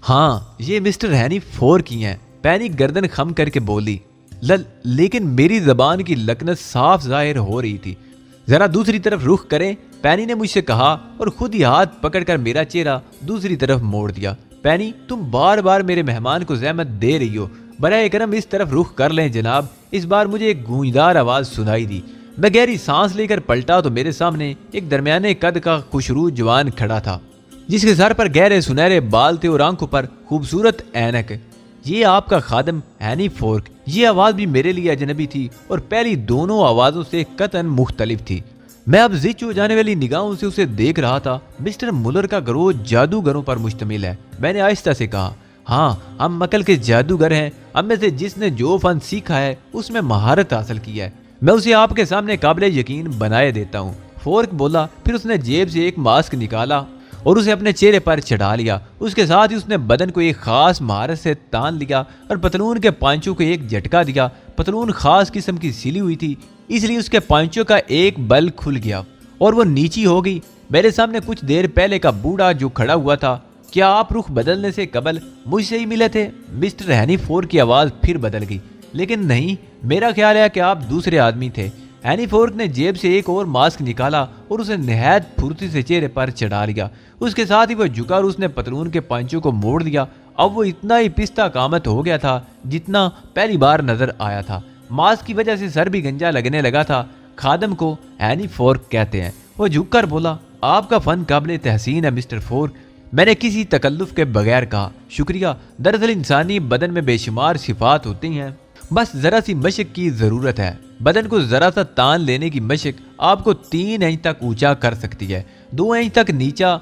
हाँ, ये मिस्टर हैनीफोर्क ही हैं। पैनी गर्दन खम करके बोली। लेकिन मेरी जबान की लकनत साफ जाहिर हो रही थी। जरा दूसरी तरफ रुख करें, पैनी ने मुझसे कहा और खुद ही हाथ पकड़कर मेरा चेहरा दूसरी तरफ मोड़ दिया। पैनी, तुम बार बार मेरे मेहमान को जहमत दे रही हो। बराए करम इस तरफ रुख कर लें जनाब। इस बार मुझे एक गूंजदार आवाज सुनाई दी। मैं गहरी सांस लेकर पलटा तो मेरे सामने एक दरमियाने कद का खुशरू जवान खड़ा था, जिसके सर पर गहरे सुनहरे बाल थे और आंखों पर खूबसूरत ऐनक। ये आपका खादम हैनीफोर्क। ये आवाज भी मेरे लिए अजनबी थी और पहली दोनों आवाजों से कतन मुख्तलिफ थी। मैं अब जिच हो जाने वाली निगाहों से उसे देख रहा था। मिस्टर मुलर का गिरोह जादूगरों पर मुश्तमिल है, मैंने आहिस्ता से कहा। हाँ, हम मकल के जादूगर हैं। हम में से जिसने जो फन सीखा है उसमें महारत हासिल की है, मैं उसे आपके सामने काबिल यकीन बनाए देता हूँ। फोर्क बोला। फिर उसने जेब से एक मास्क निकाला और उसे अपने चेहरे पर चढ़ा लिया। उसके साथ ही उसने बदन को एक खास महारत से तान लिया और पतलून के पांचों को एक झटका दिया। पतलून खास किस्म की सिली हुई थी, इसलिए उसके पांचों का एक बल खुल गया और वो नीची हो गई। मेरे सामने कुछ देर पहले का बूढ़ा जो खड़ा हुआ था, क्या आप रुख बदलने से कबल मुझसे ही मिले थे? मिस्टर हैनी फोर्क की आवाज फिर बदल गई। लेकिन नहीं, मेरा ख्याल है कि आप दूसरे आदमी थे। हैनी फोर्क ने जेब से एक और मास्क निकाला और उसे निहायत फुर्ती से चेहरे पर चढ़ा लिया। उसके साथ ही वह झुका और उसने पतलून के पांचों को मोड़ दिया। अब वो इतना ही पिस्ता कामत हो गया था जितना पहली बार नजर आया था। मास्क की वजह से सर भी गंजा लगने लगा था। खादम को हैनी फोर्क कहते हैं। वो झुककर बोला, आपका फन काबिल तहसीन है मिस्टर फोर्क। मैंने किसी तकल्लुफ के बगैर कहा, शुक्रिया। दरअसल इंसानी बदन में बेशुमार सिफात होती हैं, बस जरा सी मशक की जरूरत है। बदन को जरा सा तान लेने की मशक आपको 3 इंच तक ऊंचा कर सकती है, 2 इंच तक नीचा।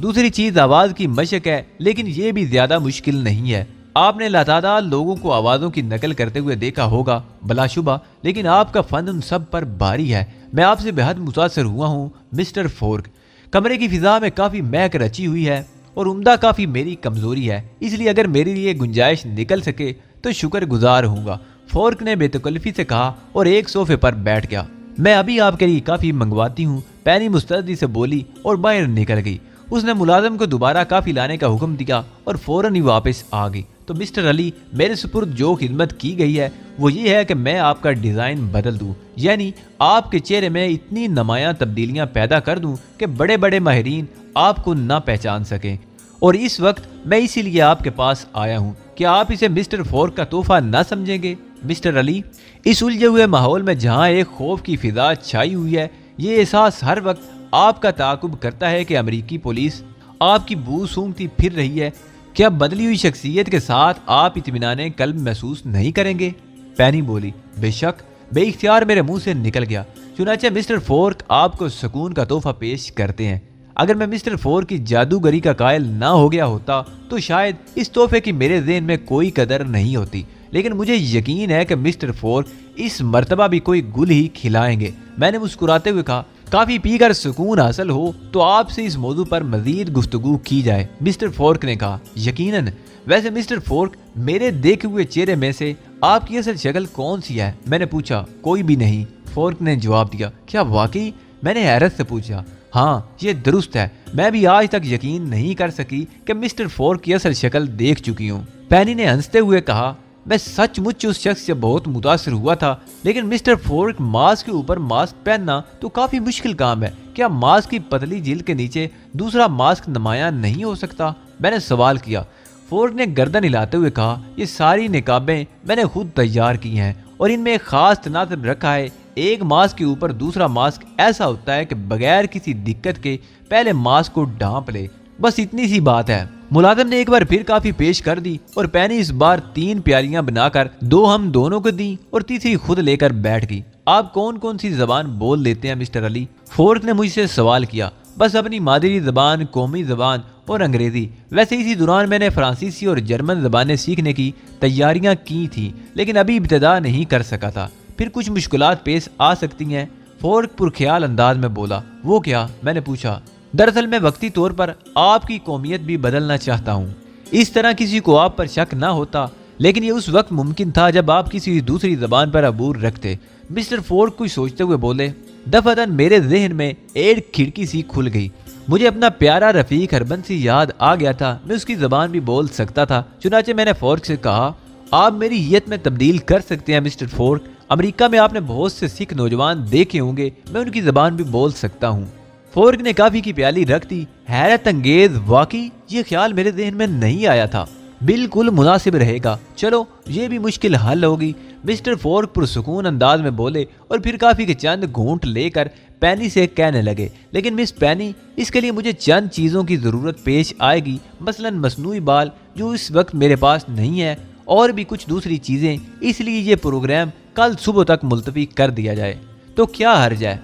दूसरी चीज आवाज की मशक है, लेकिन ये भी ज्यादा मुश्किल नहीं है। आपने लातादाद लोगों को आवाजों की नकल करते हुए देखा होगा बलाशुबा, लेकिन आपका फन उन सब पर भारी है। मैं आपसे बेहद मुतासर हुआ हूँ मिस्टर फोर्क। कमरे की फिजा में काफी महक रची हुई है और उम्दा काफी मेरी कमजोरी है, इसलिए अगर मेरे लिए गुंजाइश निकल सके तो शुक्रगुजार हूँगा। फोर्क ने बेतकल्फी से कहा और एक सोफे पर बैठ गया। मैं अभी आपके लिए काफी मंगवाती हूँ, पैनी मुस्तैदी से बोली और बाहर निकल गई। उसने मुलाजिम को दोबारा काफी लाने का हुक्म दिया और फौरन ही वापस आ गई। तो मिस्टर अली, मेरे सुपुर्द जो खिदमत की गई है वो ये है कि मैं आपका डिजाइन बदल दूं, यानी आपके चेहरे में इतनी नुमायां तब्दीलियां पैदा कर दूं कि बड़े बड़े माहिरीन आपको ना पहचान सकें। और इस वक्त मैं इसीलिए आपके पास आया हूँ। क्या आप इसे मिस्टर फोर्क का तोहफा ना समझेंगे? मिस्टर अली, इस उलझे हुए माहौल में जहाँ एक खौफ की फिजा छाई हुई है, ये एहसास हर वक्त आपका ताकुब करता है कि अमेरिकी पुलिस आपकी बू सूंघती फिर रही है। क्या बदली हुई शख्सियत के साथ आप इत्मीनाने कल्ब महसूस नहीं करेंगे? पैनी बोली। बेशक, बेइख्तियार मेरे मुंह से निकल गया। चुनाचे मिस्टर फोर्क आपको सुकून का तोहफा पेश करते हैं। अगर मैं मिस्टर फोर्क की जादूगरी का कायल ना हो गया होता तो शायद इस तोहफे की मेरे ज़हन में कोई कदर नहीं होती, लेकिन मुझे यकीन है कि मिस्टर फोर्क इस मर्तबा भी कोई गुल ही खिलाएंगे। मैंने मुस्कुराते हुए कहा, काफी पीकर सुकून हासिल हो तो आपसे इस मौजू पर मजीद गुफ्तगू की जाए। मिस्टर फोर्क ने कहा, यकीनन। वैसे मिस्टर फोर्क, मेरे देखे हुए चेहरे में से आपकी असल शक्ल कौन सी है? मैंने पूछा। कोई भी नहीं, फोर्क ने जवाब दिया। क्या वाकई? मैंने हैरत से पूछा। हाँ, ये दुरुस्त है। मैं भी आज तक यकीन नहीं कर सकी कि मिस्टर फोर्क की असल शक्ल देख चुकी हूँ। पैनी ने हंसते हुए कहा, मैं सचमुच उस शख्स से बहुत मुतासिर हुआ था, लेकिन मिस्टर फोर्क, मास्क के ऊपर मास्क पहनना तो काफी मुश्किल काम है। क्या मास्क की पतली जिल्द के नीचे दूसरा मास्क नुमायां नहीं हो सकता? मैंने सवाल किया। फोर्क ने गर्दन हिलाते हुए कहा, ये सारी निकाबें मैंने खुद तैयार की हैं और इनमें एक खास तनासब रखा है। एक मास्क के ऊपर दूसरा मास्क ऐसा होता है कि बगैर किसी दिक्कत के पहले मास्क को ढांप ले। बस इतनी सी बात है। मुलाजिम ने एक बार फिर काफी पेश कर दी और पैनी इस बार 3 प्यालियां बनाकर 2 हम दोनों को दी और तीसरी खुद लेकर बैठ गई। आप कौन कौन सी जबान बोल लेते हैं मिस्टर अली? फोर्क ने मुझसे सवाल किया। बस अपनी मादरी जबान, कौमी जबान और अंग्रेजी। वैसे इसी दौरान मैंने फ्रांसीसी और जर्मन जबानें सीखने की तैयारियां की थी, लेकिन अभी इब्तिदा नहीं कर सका था। फिर कुछ मुश्किलात पेश आ सकती हैं। फोर्क पुरख्याल अंदाज में बोला। वो क्या? मैंने पूछा। दरअसल मैं वक्ती तौर पर आपकी कौमियत भी बदलना चाहता हूँ। इस तरह किसी को आप पर शक ना होता, लेकिन ये उस वक्त मुमकिन था जब आप किसी दूसरी जबान पर अबूर रखते। मिस्टर फोर्क कुछ सोचते हुए बोले। दफातन मेरे जहन में एक खिड़की सी खुल गई। मुझे अपना प्यारा रफीक हरबंसी याद आ गया था। मैं उसकी जबान भी बोल सकता था। चुनाचे मैंने फोर्क से कहा, आप मेरी हियत में तब्दील कर सकते हैं मिस्टर फोर्क। अमेरिका में आपने बहुत से सिख नौजवान देखे होंगे, मैं उनकी जबान भी बोल सकता हूँ। फोर्क ने काफी की प्याली रख दी। हैरत अंगेज, वाकई ये ख्याल मेरे जहन में नहीं आया था। बिल्कुल मुनासिब रहेगा। चलो, ये भी मुश्किल हल होगी। मिस्टर फोर्क पुरसुकून अंदाज में बोले और फिर काफी के चंद घूंट लेकर पैनी से कहने लगे, लेकिन मिस पैनी, इसके लिए मुझे चंद चीजों की जरूरत पेश आएगी। मसलन मसनूई बाल जो इस वक्त मेरे पास नहीं है, और भी कुछ दूसरी चीजें। इसलिए ये प्रोग्राम कल सुबह तक मुलतवी कर दिया जाए। तो क्या हर्ज है?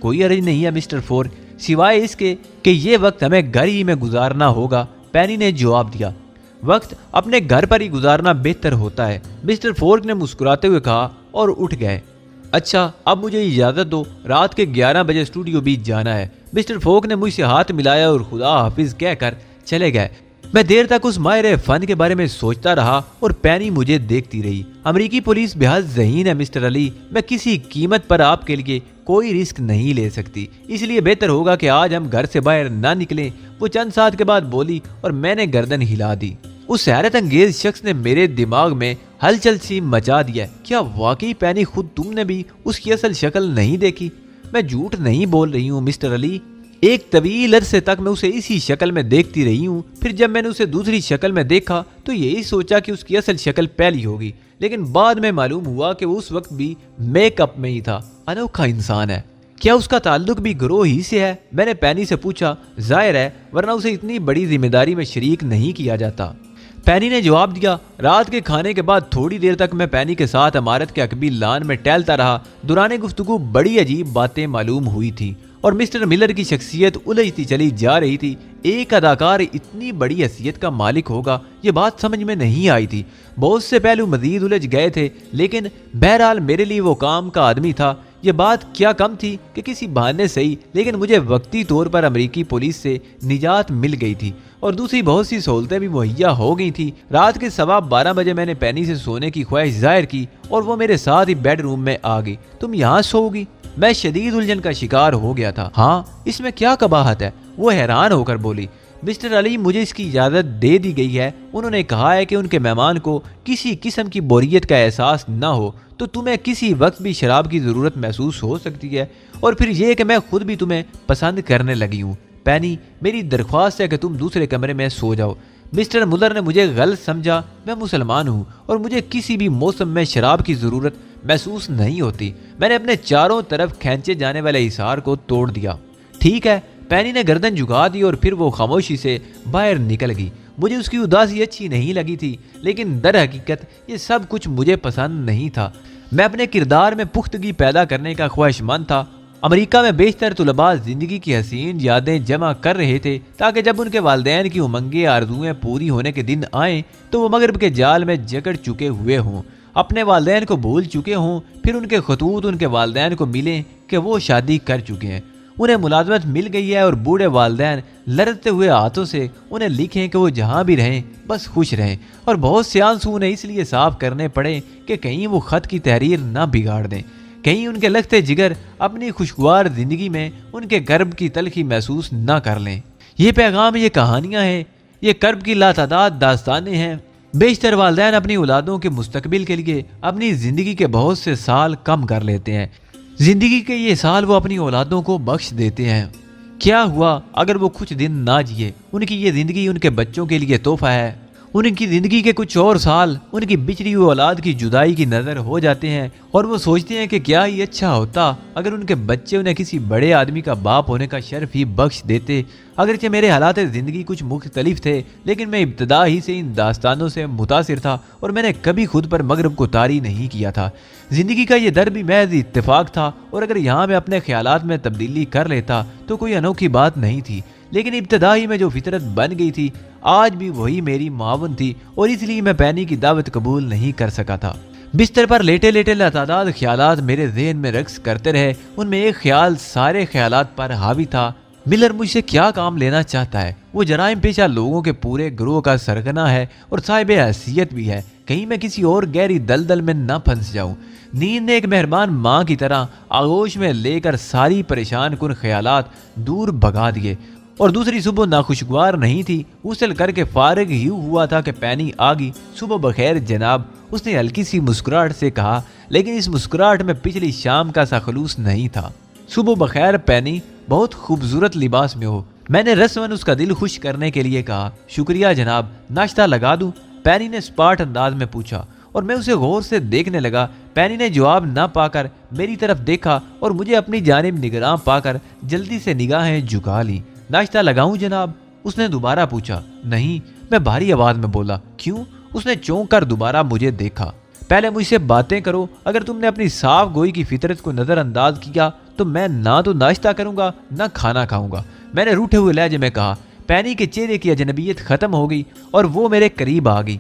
कोई हर्ज नहीं है मिस्टर फोर्क, सिवाय इसके कि ये वक्त हमें घर ही में गुजारना होगा। पैनी ने जवाब दिया। वक्त अपने घर पर ही गुजारना बेहतर होता है, मिस्टर फोर्क ने मुस्कुराते हुए कहा और उठ गए। अच्छा, अब मुझे इजाज़त दो, रात के 11 बजे स्टूडियो बीच जाना है। मिस्टर फोक ने मुझसे हाथ मिलाया और खुदा हाफिज कहकर चले गए। मैं देर तक उस माहिर फन के बारे में सोचता रहा और पैनी मुझे देखती रही। अमेरिकी पुलिस बेहद ज़हीन है मिस्टर अली, मैं किसी कीमत पर आपके लिए कोई रिस्क नहीं ले सकती, इसलिए बेहतर होगा कि आज हम घर से बाहर ना निकलें। वो चंद साथ के बाद बोली और मैंने गर्दन हिला दी। उस हैरत अंगेज शख्स ने मेरे दिमाग में हलचल सी मचा दिया। क्या वाकई पैनी खुद तुमने भी उसकी असल शक्ल नहीं देखी? मैं झूठ नहीं बोल रही हूँ मिस्टर अली, एक तवील अरसे तक मैं उसे इसी शक्ल में देखती रही हूँ। फिर जब मैंने उसे दूसरी शक्ल में देखा तो यही सोचा कि उसकी असल शक्ल पहली होगी, लेकिन बाद में मालूम हुआ कि वो उस वक्त भी मेकअप में ही था। अनोखा इंसान है। क्या उसका ताल्लुक भी गिरोह ही से है? मैंने पैनी से पूछा। जाहिर है, वरना उसे इतनी बड़ी जिम्मेदारी में शरीक नहीं किया जाता। पैनी ने जवाब दिया। रात के खाने के बाद थोड़ी देर तक मैं पैनी के साथ इमारत के अकबी लान में टहलता रहा। दौरान गुफ्तगू बड़ी अजीब बातें मालूम हुई थी और मिस्टर मिलर की शख्सियत उलझती चली जा रही थी। एक अदाकार इतनी बड़ी हैसियत का मालिक होगा, ये बात समझ में नहीं आई थी। बहुत से पहलू मजीद उलझ गए थे, लेकिन बहरहाल मेरे लिए वो काम का आदमी था। ये बात क्या कम थी कि किसी बहाने से ही, लेकिन मुझे वक्ती तौर पर अमेरिकी पुलिस से निजात मिल गई थी और दूसरी बहुत सी सहूलतें भी मुहैया हो गई थी। रात के 12:15 बजे मैंने पैनी से सोने की ख्वाहिश जाहिर की और वो मेरे साथ ही बेडरूम में आ गई। तुम यहाँ सोओगी? मैं शदीद उलझन का शिकार हो गया था। हाँ, इसमें क्या कबाहत है? वो हैरान होकर बोली। मिस्टर अली, मुझे इसकी इजाज़त दे दी गई है। उन्होंने कहा है कि उनके मेहमान को किसी किस्म की बोरियत का एहसास न हो, तो तुम्हें किसी वक्त भी शराब की ज़रूरत महसूस हो सकती है। और फिर यह कि मैं खुद भी तुम्हें पसंद करने लगी हूँ। पैनी, मेरी दरख्वास्त है कि तुम दूसरे कमरे में सो जाओ। मिस्टर मुलर ने मुझे गलत समझा। मैं मुसलमान हूँ और मुझे किसी भी मौसम में शराब की ज़रूरत महसूस नहीं होती। मैंने अपने चारों तरफ खींचे जाने वाले हिसार को तोड़ दिया। ठीक है, पैनी ने गर्दन झुका दी और फिर वो खामोशी से बाहर निकल गई। मुझे उसकी उदासी अच्छी नहीं लगी थी, लेकिन दर हकीकत ये सब कुछ मुझे पसंद नहीं था। मैं अपने किरदार में पुख्तगी पैदा करने का ख्वाहिशमंद था। अमेरिका में बेशतर तुलबा जिंदगी की हसीन यादें जमा कर रहे थे, ताकि जब उनके वालिदैन की उमंगें आरजुएं पूरी होने के दिन आए तो वो मगरब के जाल में जकड़ चुके हुए हों, अपने वालिदैन को भूल चुके हों। फिर उनके खतूत उनके वालिदैन को मिले कि वो शादी कर चुके हैं, उन्हें मुलाजमत मिल गई है और बूढ़े वालिदैन लड़ते हुए हाथों से उन्हें लिखें कि वो जहाँ भी रहें बस खुश रहें। और बहुत से आंसू उन्हें इसलिए साफ करने पड़े कि कहीं वो ख़त की तहरीर ना बिगाड़ दें, कहीं उनके लगते जिगर अपनी खुशगवार जिंदगी में उनके कर्ब की तलखी महसूस ना कर लें। ये पैगाम, ये कहानियाँ हैं, ये कर्ब की लातादाद दास्तानें हैं। बेशतर वालिदैन अपनी औलादों के मुस्तकबिल के लिए अपनी ज़िंदगी के बहुत से साल कम कर लेते हैं। जिंदगी के ये साल वो अपनी औलादों को बख्श देते हैं। क्या हुआ अगर वो कुछ दिन ना जिए? उनकी ये ज़िंदगी उनके बच्चों के लिए तोहफा है। उनकी ज़िंदगी के कुछ और साल उनकी बिछड़ी हुई औलाद की जुदाई की नज़र हो जाते हैं और वो सोचते हैं कि क्या ही अच्छा होता अगर उनके बच्चे उन्हें किसी बड़े आदमी का बाप होने का शर्फ ही बख्श देते। अगरचे मेरे हालात ज़िंदगी कुछ मुख्तलिफ थे, लेकिन मैं इब्तदा ही से इन दास्तानों से मुतासिर था और मैंने कभी खुद पर मगरब को तारी नहीं किया था। ज़िंदगी का ये दर भी महज इत्तेफाक था और अगर यहाँ मैं अपने ख्यालात में तब्दीली कर लेता तो कोई अनोखी बात नहीं थी। लेकिन इब्तदा ही में जो फितरत बन गई थी आज भी वही मेरी मावन थी और इसलिए मैं पैनी की दावत कबूल नहीं कर सका था। बिस्तर पर लेटे लेटे लातादाद ख्यालात मेरे ज़हन में रक्स करते रहे। उनमें एक ख्याल सारे ख्यालात पर हावी था। मिलर मुझसे क्या काम लेना चाहता है? वो जराइम पेशा लोगों के पूरे ग्रोह का सरगना है और साहिब हैसियत भी है। कहीं मैं किसी और गहरी दलदल में न फंस जाऊं। नींद ने एक मेहरबान माँ की तरह आगोश में लेकर सारी परेशान कुन ख्यालात दूर भगा दिए और दूसरी सुबह नाखुशगवार नहीं थी। उसल करके फारिग ही हुआ था कि पैनी आ गई। सुबह बखैर जनाब, उसने हल्की सी मुस्कुराहट से कहा, लेकिन इस मुस्कुराहट में पिछली शाम का सा खलूस नहीं था। सुबह बखैर पैनी, बहुत खूबसूरत लिबास में हो। मैंने रस्मन उसका दिल खुश करने के लिए कहा। शुक्रिया जनाब, नाश्ता लगा दूं? पैनी ने स्पाट अंदाज में पूछा और मैं उसे गौर से देखने लगा। पैनी ने जवाब ना पाकर मेरी तरफ देखा और मुझे अपनी जानिब निगरां पाकर जल्दी से निगाहें झुका ली। नाश्ता लगाऊं जनाब? उसने दोबारा पूछा। नहीं, मैं भारी आवाज में बोला। क्यों? उसने चौंक कर दोबारा मुझे देखा। पहले मुझसे बातें करो। अगर तुमने अपनी साफ गोई की फितरत को नजरअंदाज किया तो मैं ना तो नाश्ता करूंगा ना खाना खाऊंगा। मैंने रूठे हुए लहजे में कहा। पैनी के चेहरे की अजनबियत खत्म हो गई और वो मेरे करीब आ गई।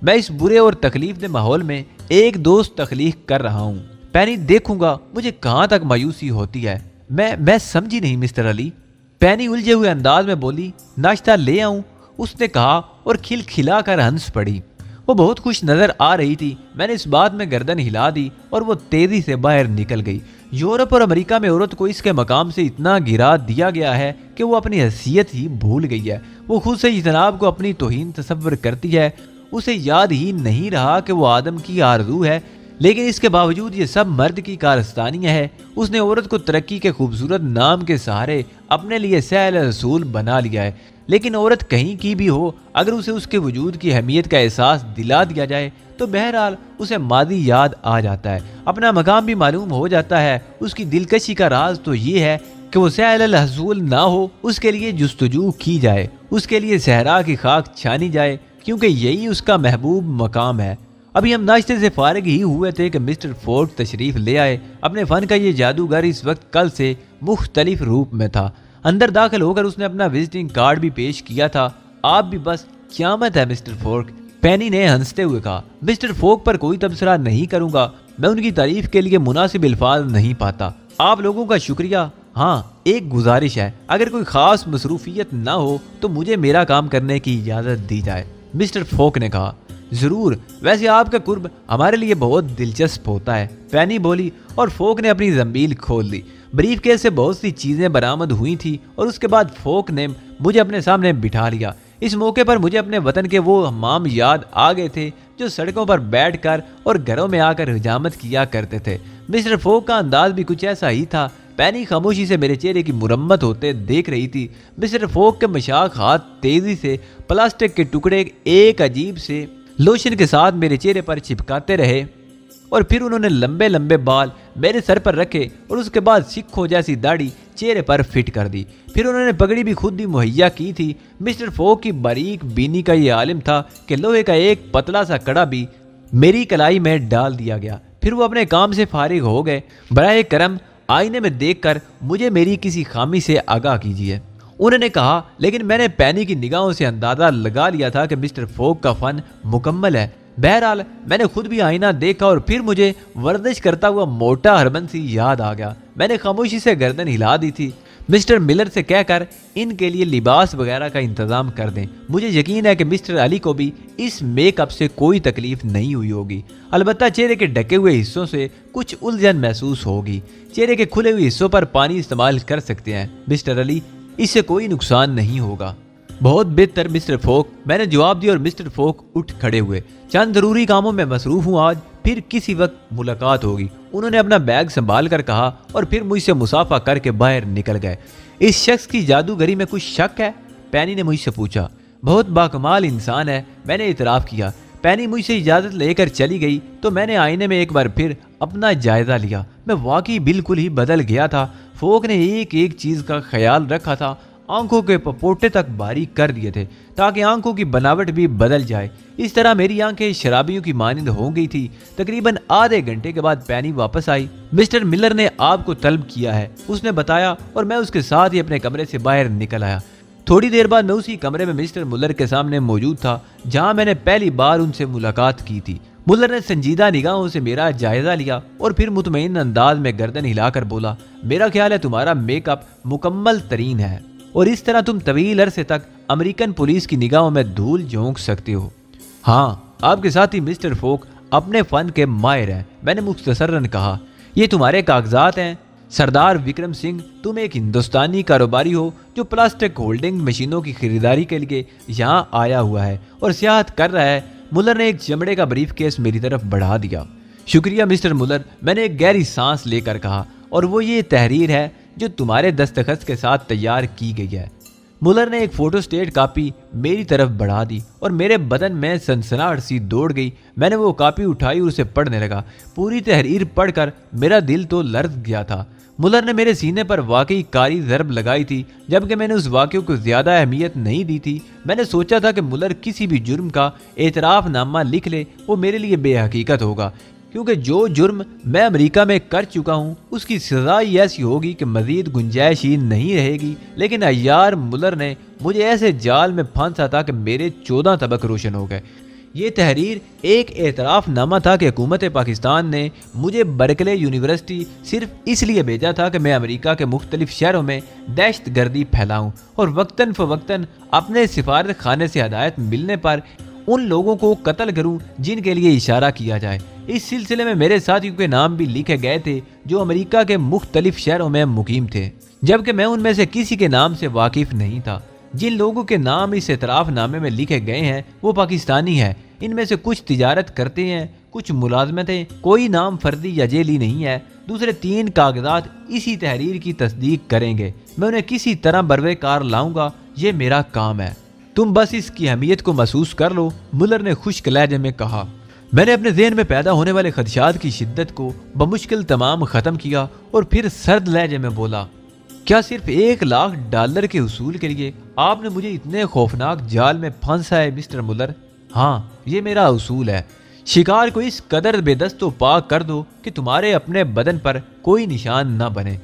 मैं इस बुरे और तकलीफ माहौल में एक दोस्त तख्लीक कर रहा हूँ। पैनी, देखूंगा मुझे कहाँ तक मायूसी होती है। मैं समझी नहीं मिस्टर अली। पैनी उलझे हुए अंदाज में बोली, नाश्ता ले आऊं? उसने कहा और खिलखिला कर हंस पड़ी। वो बहुत खुश नजर आ रही थी। मैंने इस बात में गर्दन हिला दी और वो तेजी से बाहर निकल गई। यूरोप और अमेरिका में औरत को इसके मकाम से इतना गिरा दिया गया है कि वो अपनी हैसियत ही भूल गई है। वो खुद से जनाब को अपनी तौहीन तसव्वुर करती है। उसे याद ही नहीं रहा कि वो आदम की आरज़ू है, लेकिन इसके बावजूद ये सब मर्द की कारस्तानियाँ है। उसने औरत को तरक्की के खूबसूरत नाम के सहारे अपने लिए सहल रसूल बना लिया है। लेकिन औरत कहीं की भी हो, अगर उसे उसके वजूद की अहमियत का एहसास दिला दिया जाए तो बहरहाल उसे मादी याद आ जाता है, अपना मकाम भी मालूम हो जाता है। उसकी दिलकशी का राज तो ये है कि वो सहल हसूल ना हो, उसके लिए जुस्तजू की जाए, उसके लिए सहरा की खाक छानी जाए, क्योंकि यही उसका महबूब मकाम है। अभी हम नाश्ते से फारिग ही हुए थे कि मिस्टर फोर्ड तशरीफ ले आए। अपने फन का ये जादूगर इस वक्त कल से मुख्तलिफ रूप में था। अंदर दाखिल होकर उसने अपना विजिटिंग कार्ड भी पेश किया था। आप भी बस क़यामत है मिस्टर फोर्क, पैनी ने हंसते हुए कहा। मिस्टर फोर्क पर कोई तबसरा नहीं करूंगा, मैं उनकी तारीफ के लिए मुनासिब अल्फाज नहीं पाता। आप लोगों का शुक्रिया। हाँ, एक गुजारिश है, अगर कोई खास मसरूफियत ना हो तो मुझे मेरा काम करने की इजाज़त दी जाए। मिस्टर फोक ने कहा, जरूर, वैसे आपका कुर्ब हमारे लिए बहुत दिलचस्प होता है, पैनी बोली और फोक ने अपनी जंबील खोल दी। ब्रीफ केस से बहुत सी चीजें बरामद हुई थी और उसके बाद फोक ने मुझे अपने सामने बिठा लिया। इस मौके पर मुझे अपने वतन के वो हमाम याद आ गए थे जो सड़कों पर बैठकर और घरों में आकर हिजामत किया करते थे। मिस्टर फोक का अंदाज भी कुछ ऐसा ही था। पैनी खामोशी से मेरे चेहरे की मुरम्मत होते देख रही थी। मिस्टर फोक के मशाक हाथ तेजी से प्लास्टिक के टुकड़े एक अजीब से लोशन के साथ मेरे चेहरे पर चिपकाते रहे और फिर उन्होंने लंबे लंबे बाल मेरे सर पर रखे और उसके बाद सिक्खों जैसी दाढ़ी चेहरे पर फिट कर दी। फिर उन्होंने पगड़ी भी खुद ही मुहैया की थी। मिस्टर फोक की बारीक बीनी का ये आलिम था कि लोहे का एक पतला सा कड़ा भी मेरी कलाई में डाल दिया गया। फिर वो अपने काम से फारिग हो गए। बराए करम आईने में देखकर मुझे मेरी किसी खामी से आगाह कीजिए, उन्होंने कहा। लेकिन मैंने पैनी की निगाहों से अंदाजा लगा लिया था कि मिस्टर फोक का फन मुकम्मल है। बहरहाल मैंने खुद भी आईना देखा और फिर मुझे वर्जिश करता हुआ मोटा हरबंसी याद आ गया। मैंने खामोशी से गर्दन हिला दी थी। मिस्टर मिलर से कहकर इनके लिए लिबास वगैरह का इंतजाम कर दें। मुझे यकीन है कि मिस्टर अली को भी इस मेकअप से कोई तकलीफ नहीं हुई होगी। अलबत्ता चेहरे के ढके हुए हिस्सों से कुछ उलझन महसूस होगी। चेहरे के खुले हुए हिस्सों पर पानी इस्तेमाल कर सकते हैं मिस्टर अली, इससे कोई नुकसान नहीं होगा। बहुत बेहतर मिस्टर फोक, मैंने जवाब दिया और मिस्टर फोक उठ खड़े हुए। चंद जरूरी कामों में मसरूफ हूँ आज, फिर किसी वक्त मुलाकात होगी, उन्होंने अपना बैग संभाल कर कहा और फिर मुझसे मुसाफा करके बाहर निकल गए। इस शख्स की जादूगरी में कुछ शक है? पैनी ने मुझसे पूछा। बहुत बाकमाल इंसान है, मैंने इतराफ किया। पैनी मुझसे इजाजत लेकर चली गई तो मैंने आईने में एक बार फिर अपना जायजा लिया। मैं वाकई बिल्कुल ही बदल गया था। फोक ने एक एक चीज का ख्याल रखा था। आंखों के पपोटे तक बारीक कर दिए थे ताकि आंखों की बनावट भी बदल जाए। इस तरह मेरी आंखें शराबियों की मानिंद हो गई थी। तकरीबन आधे घंटे के बाद पैनी वापस आई। मिस्टर मिलर ने आपको तलब किया है, उसने बताया और मैं उसके साथ ही अपने कमरे से बाहर निकल आया। थोड़ी देर बाद मैं उसी कमरे में मिस्टर मुलर के सामने मौजूद था जहां मैंने पहली बार उनसे मुलाकात की थी। मुलर ने संजीदा निगाहों से मेरा जायजा लिया और फिर मुतमईन अंदाज में गर्दन हिलाकर बोला, मेरा ख्याल है तुम्हारा मेकअप मुकम्मल तरीन है और इस तरह तुम तवील अरसे तक अमेरिकन पुलिस की निगाहों में धूल झोंक सकते हो। हाँ, आपके साथी मिस्टर फोक अपने फन के माहिर हैं, मैंने मुख्तसरन कहा। ये तुम्हारे कागजात हैं सरदार विक्रम सिंह, तुम एक हिंदुस्तानी कारोबारी हो जो प्लास्टिक होल्डिंग मशीनों की खरीदारी के लिए यहाँ आया हुआ है और सियाहत कर रहा है। मुलर ने एक चमड़े का ब्रीफ केस मेरी तरफ बढ़ा दिया। शुक्रिया मिस्टर मुलर, मैंने एक गहरी सांस लेकर कहा, और वो ये तहरीर है जो तुम्हारे दस्तखत के साथ तैयार की गई है। मुलर ने एक फोटोस्टेट कापी मेरी तरफ बढ़ा दी और मेरे बदन में सनसनाहट सी दौड़ गई। मैंने वो कापी उठाई और उसे पढ़ने लगा। पूरी तहरीर पढ़कर मेरा दिल तो लर्ज गया था। मुलर ने मेरे सीने पर वाकई कारी ज़रब लगाई थी, जबकि मैंने उस वाक़े को ज़्यादा अहमियत नहीं दी थी। मैंने सोचा था कि मुलर किसी भी जुर्म का एतराफ़नामा लिख ले, वो मेरे लिए बेहकीकत होगा। क्योंकि जो जुर्म मैं अमेरिका में कर चुका हूँ उसकी सजा ही ऐसी होगी कि मजीद गुंजाइश ही नहीं रहेगी। लेकिन अय्यार मुलर ने मुझे ऐसे जाल में फंसा था कि मेरे 14 तबक रोशन हो गए। ये तहरीर एक एतराफ़नामा था कि हुकूमत पाकिस्तान ने मुझे बर्कले यूनिवर्सिटी सिर्फ इसलिए भेजा था कि मैं अमेरिका के मुख्तलिफ शहरों में दहशत गर्दी फैलाऊँ और वक्तन फ़वक्तन अपने सिफारत खाने से हदायत मिलने पर उन लोगों को कत्ल करूं जिनके लिए इशारा किया जाए। इस सिलसिले में मेरे साथियों के नाम भी लिखे गए थे जो अमेरिका के मुख्तलिफ शहरों में मुकीम थे, जबकि मैं उनमें से किसी के नाम से वाकिफ नहीं था। जिन लोगों के नाम इस एतराफ़नामे में लिखे गए हैं वो पाकिस्तानी हैं। इनमें से कुछ तिजारत करते हैं, कुछ मुलाजमतें, कोई नाम फर्दी या जेली नहीं है। दूसरे 3 कागजात इसी तहरीर की तस्दीक करेंगे। मैं उन्हें किसी तरह बरवे कार लाऊंगा, ये मेरा काम है। तुम बस इसकी अहमियत को महसूस कर लो, मुलर ने खुश्क लहजे में कहा। मैंने अपने ज़हन में पैदा होने वाले खदशात की शिद्दत को बमुश्किल तमाम ख़त्म किया और फिर सर्द लहजे में बोला, क्या सिर्फ $1,00,000 के उसूल के लिए आपने मुझे इतने खौफनाक जाल में फंसा है मिस्टर मुलर? हाँ, ये मेरा उसूल है। शिकार को इस कदर बेदस्तो पाक कर दो कि तुम्हारे अपने बदन पर कोई निशान न बने।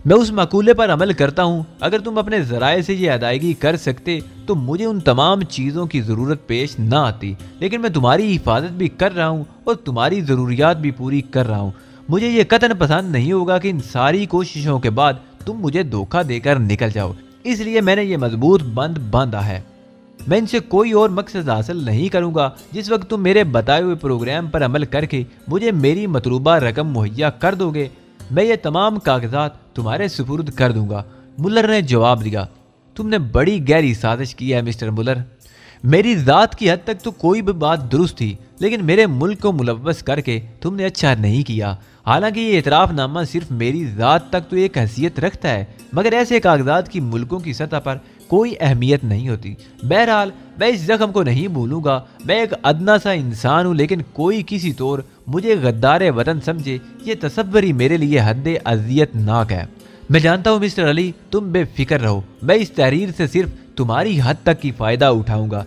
मैं उस मकूले पर अमल करता हूँ। अगर तुम अपने ज़राए से ये अदायगी कर सकते तो मुझे उन तमाम चीज़ों की ज़रूरत पेश ना आती, लेकिन मैं तुम्हारी हिफाजत भी कर रहा हूँ और तुम्हारी ज़रूरियात भी पूरी कर रहा हूँ। मुझे ये कतन पसंद नहीं होगा कि इन सारी कोशिशों के बाद तुम मुझे धोखा देकर निकल जाओ, इसलिए मैंने ये मजबूत बंद बांधा है। मैं इनसे कोई और मकसद हासिल नहीं करूँगा। जिस वक्त तुम मेरे बताए हुए प्रोग्राम पर अमल करके मुझे मेरी मतलूबा रकम मुहैया कर दोगे, मैं ये तमाम कागजात तुम्हारे सुपुर्द कर दूंगा। मुलर ने जवाब दिया, तुमने बड़ी गहरी साजिश की है मिस्टर मुलर। मेरी ज़ात की हद तक तो कोई भी बात दुरुस्त थी, लेकिन मेरे मुल्क को मुलव्वस करके तुमने अच्छा नहीं किया। हालांकि ये एतराफ़नामा सिर्फ मेरी ज़ात तक तो एक हैसियत रखता है, मगर ऐसे कागजात की मुल्कों की सतह पर कोई अहमियत नहीं होती। बहरहाल मैं इस जख्म को नहीं भूलूंगा। मैं एक अदना सा इंसान हूँ, लेकिन कोई किसी तौर मुझे गद्दार वतन समझे, ये तसव्वुर ही मेरे लिए हद अज़ियतनाक है। मैं जानता हूँ मिस्टर अली, तुम बेफिक्र रहो। मैं इस तहरीर से सिर्फ तुम्हारी हद तक की फ़ायदा उठाऊंगा।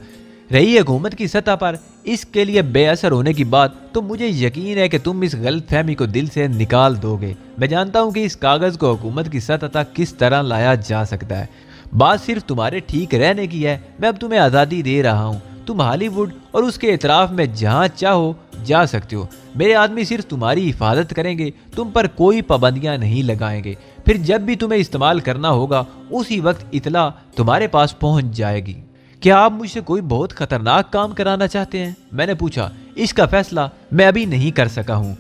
रही हुकूमत की सतह पर इसके लिए बेअसर होने की बात, तो मुझे यकीन है कि तुम इस गलतफहमी को दिल से निकाल दोगे। मैं जानता हूँ कि इस कागज़ को हुकूमत की सतह तक किस तरह लाया जा सकता है। बात सिर्फ तुम्हारे ठीक रहने की है। मैं अब तुम्हें आज़ादी दे रहा हूँ। तुम हॉलीवुड और उसके इतराफ़ में जहाँ चाहो जा सकते हो। मेरे आदमी सिर्फ तुम्हारी हिफाजत करेंगे, तुम पर कोई पाबंदियाँ नहीं लगाएंगे। फिर जब भी तुम्हें इस्तेमाल करना होगा उसी वक्त इतला तुम्हारे पास पहुँच जाएगी। क्या आप मुझसे कोई बहुत खतरनाक काम कराना चाहते हैं? मैंने पूछा। इसका फैसला मैं अभी नहीं कर सका हूँ।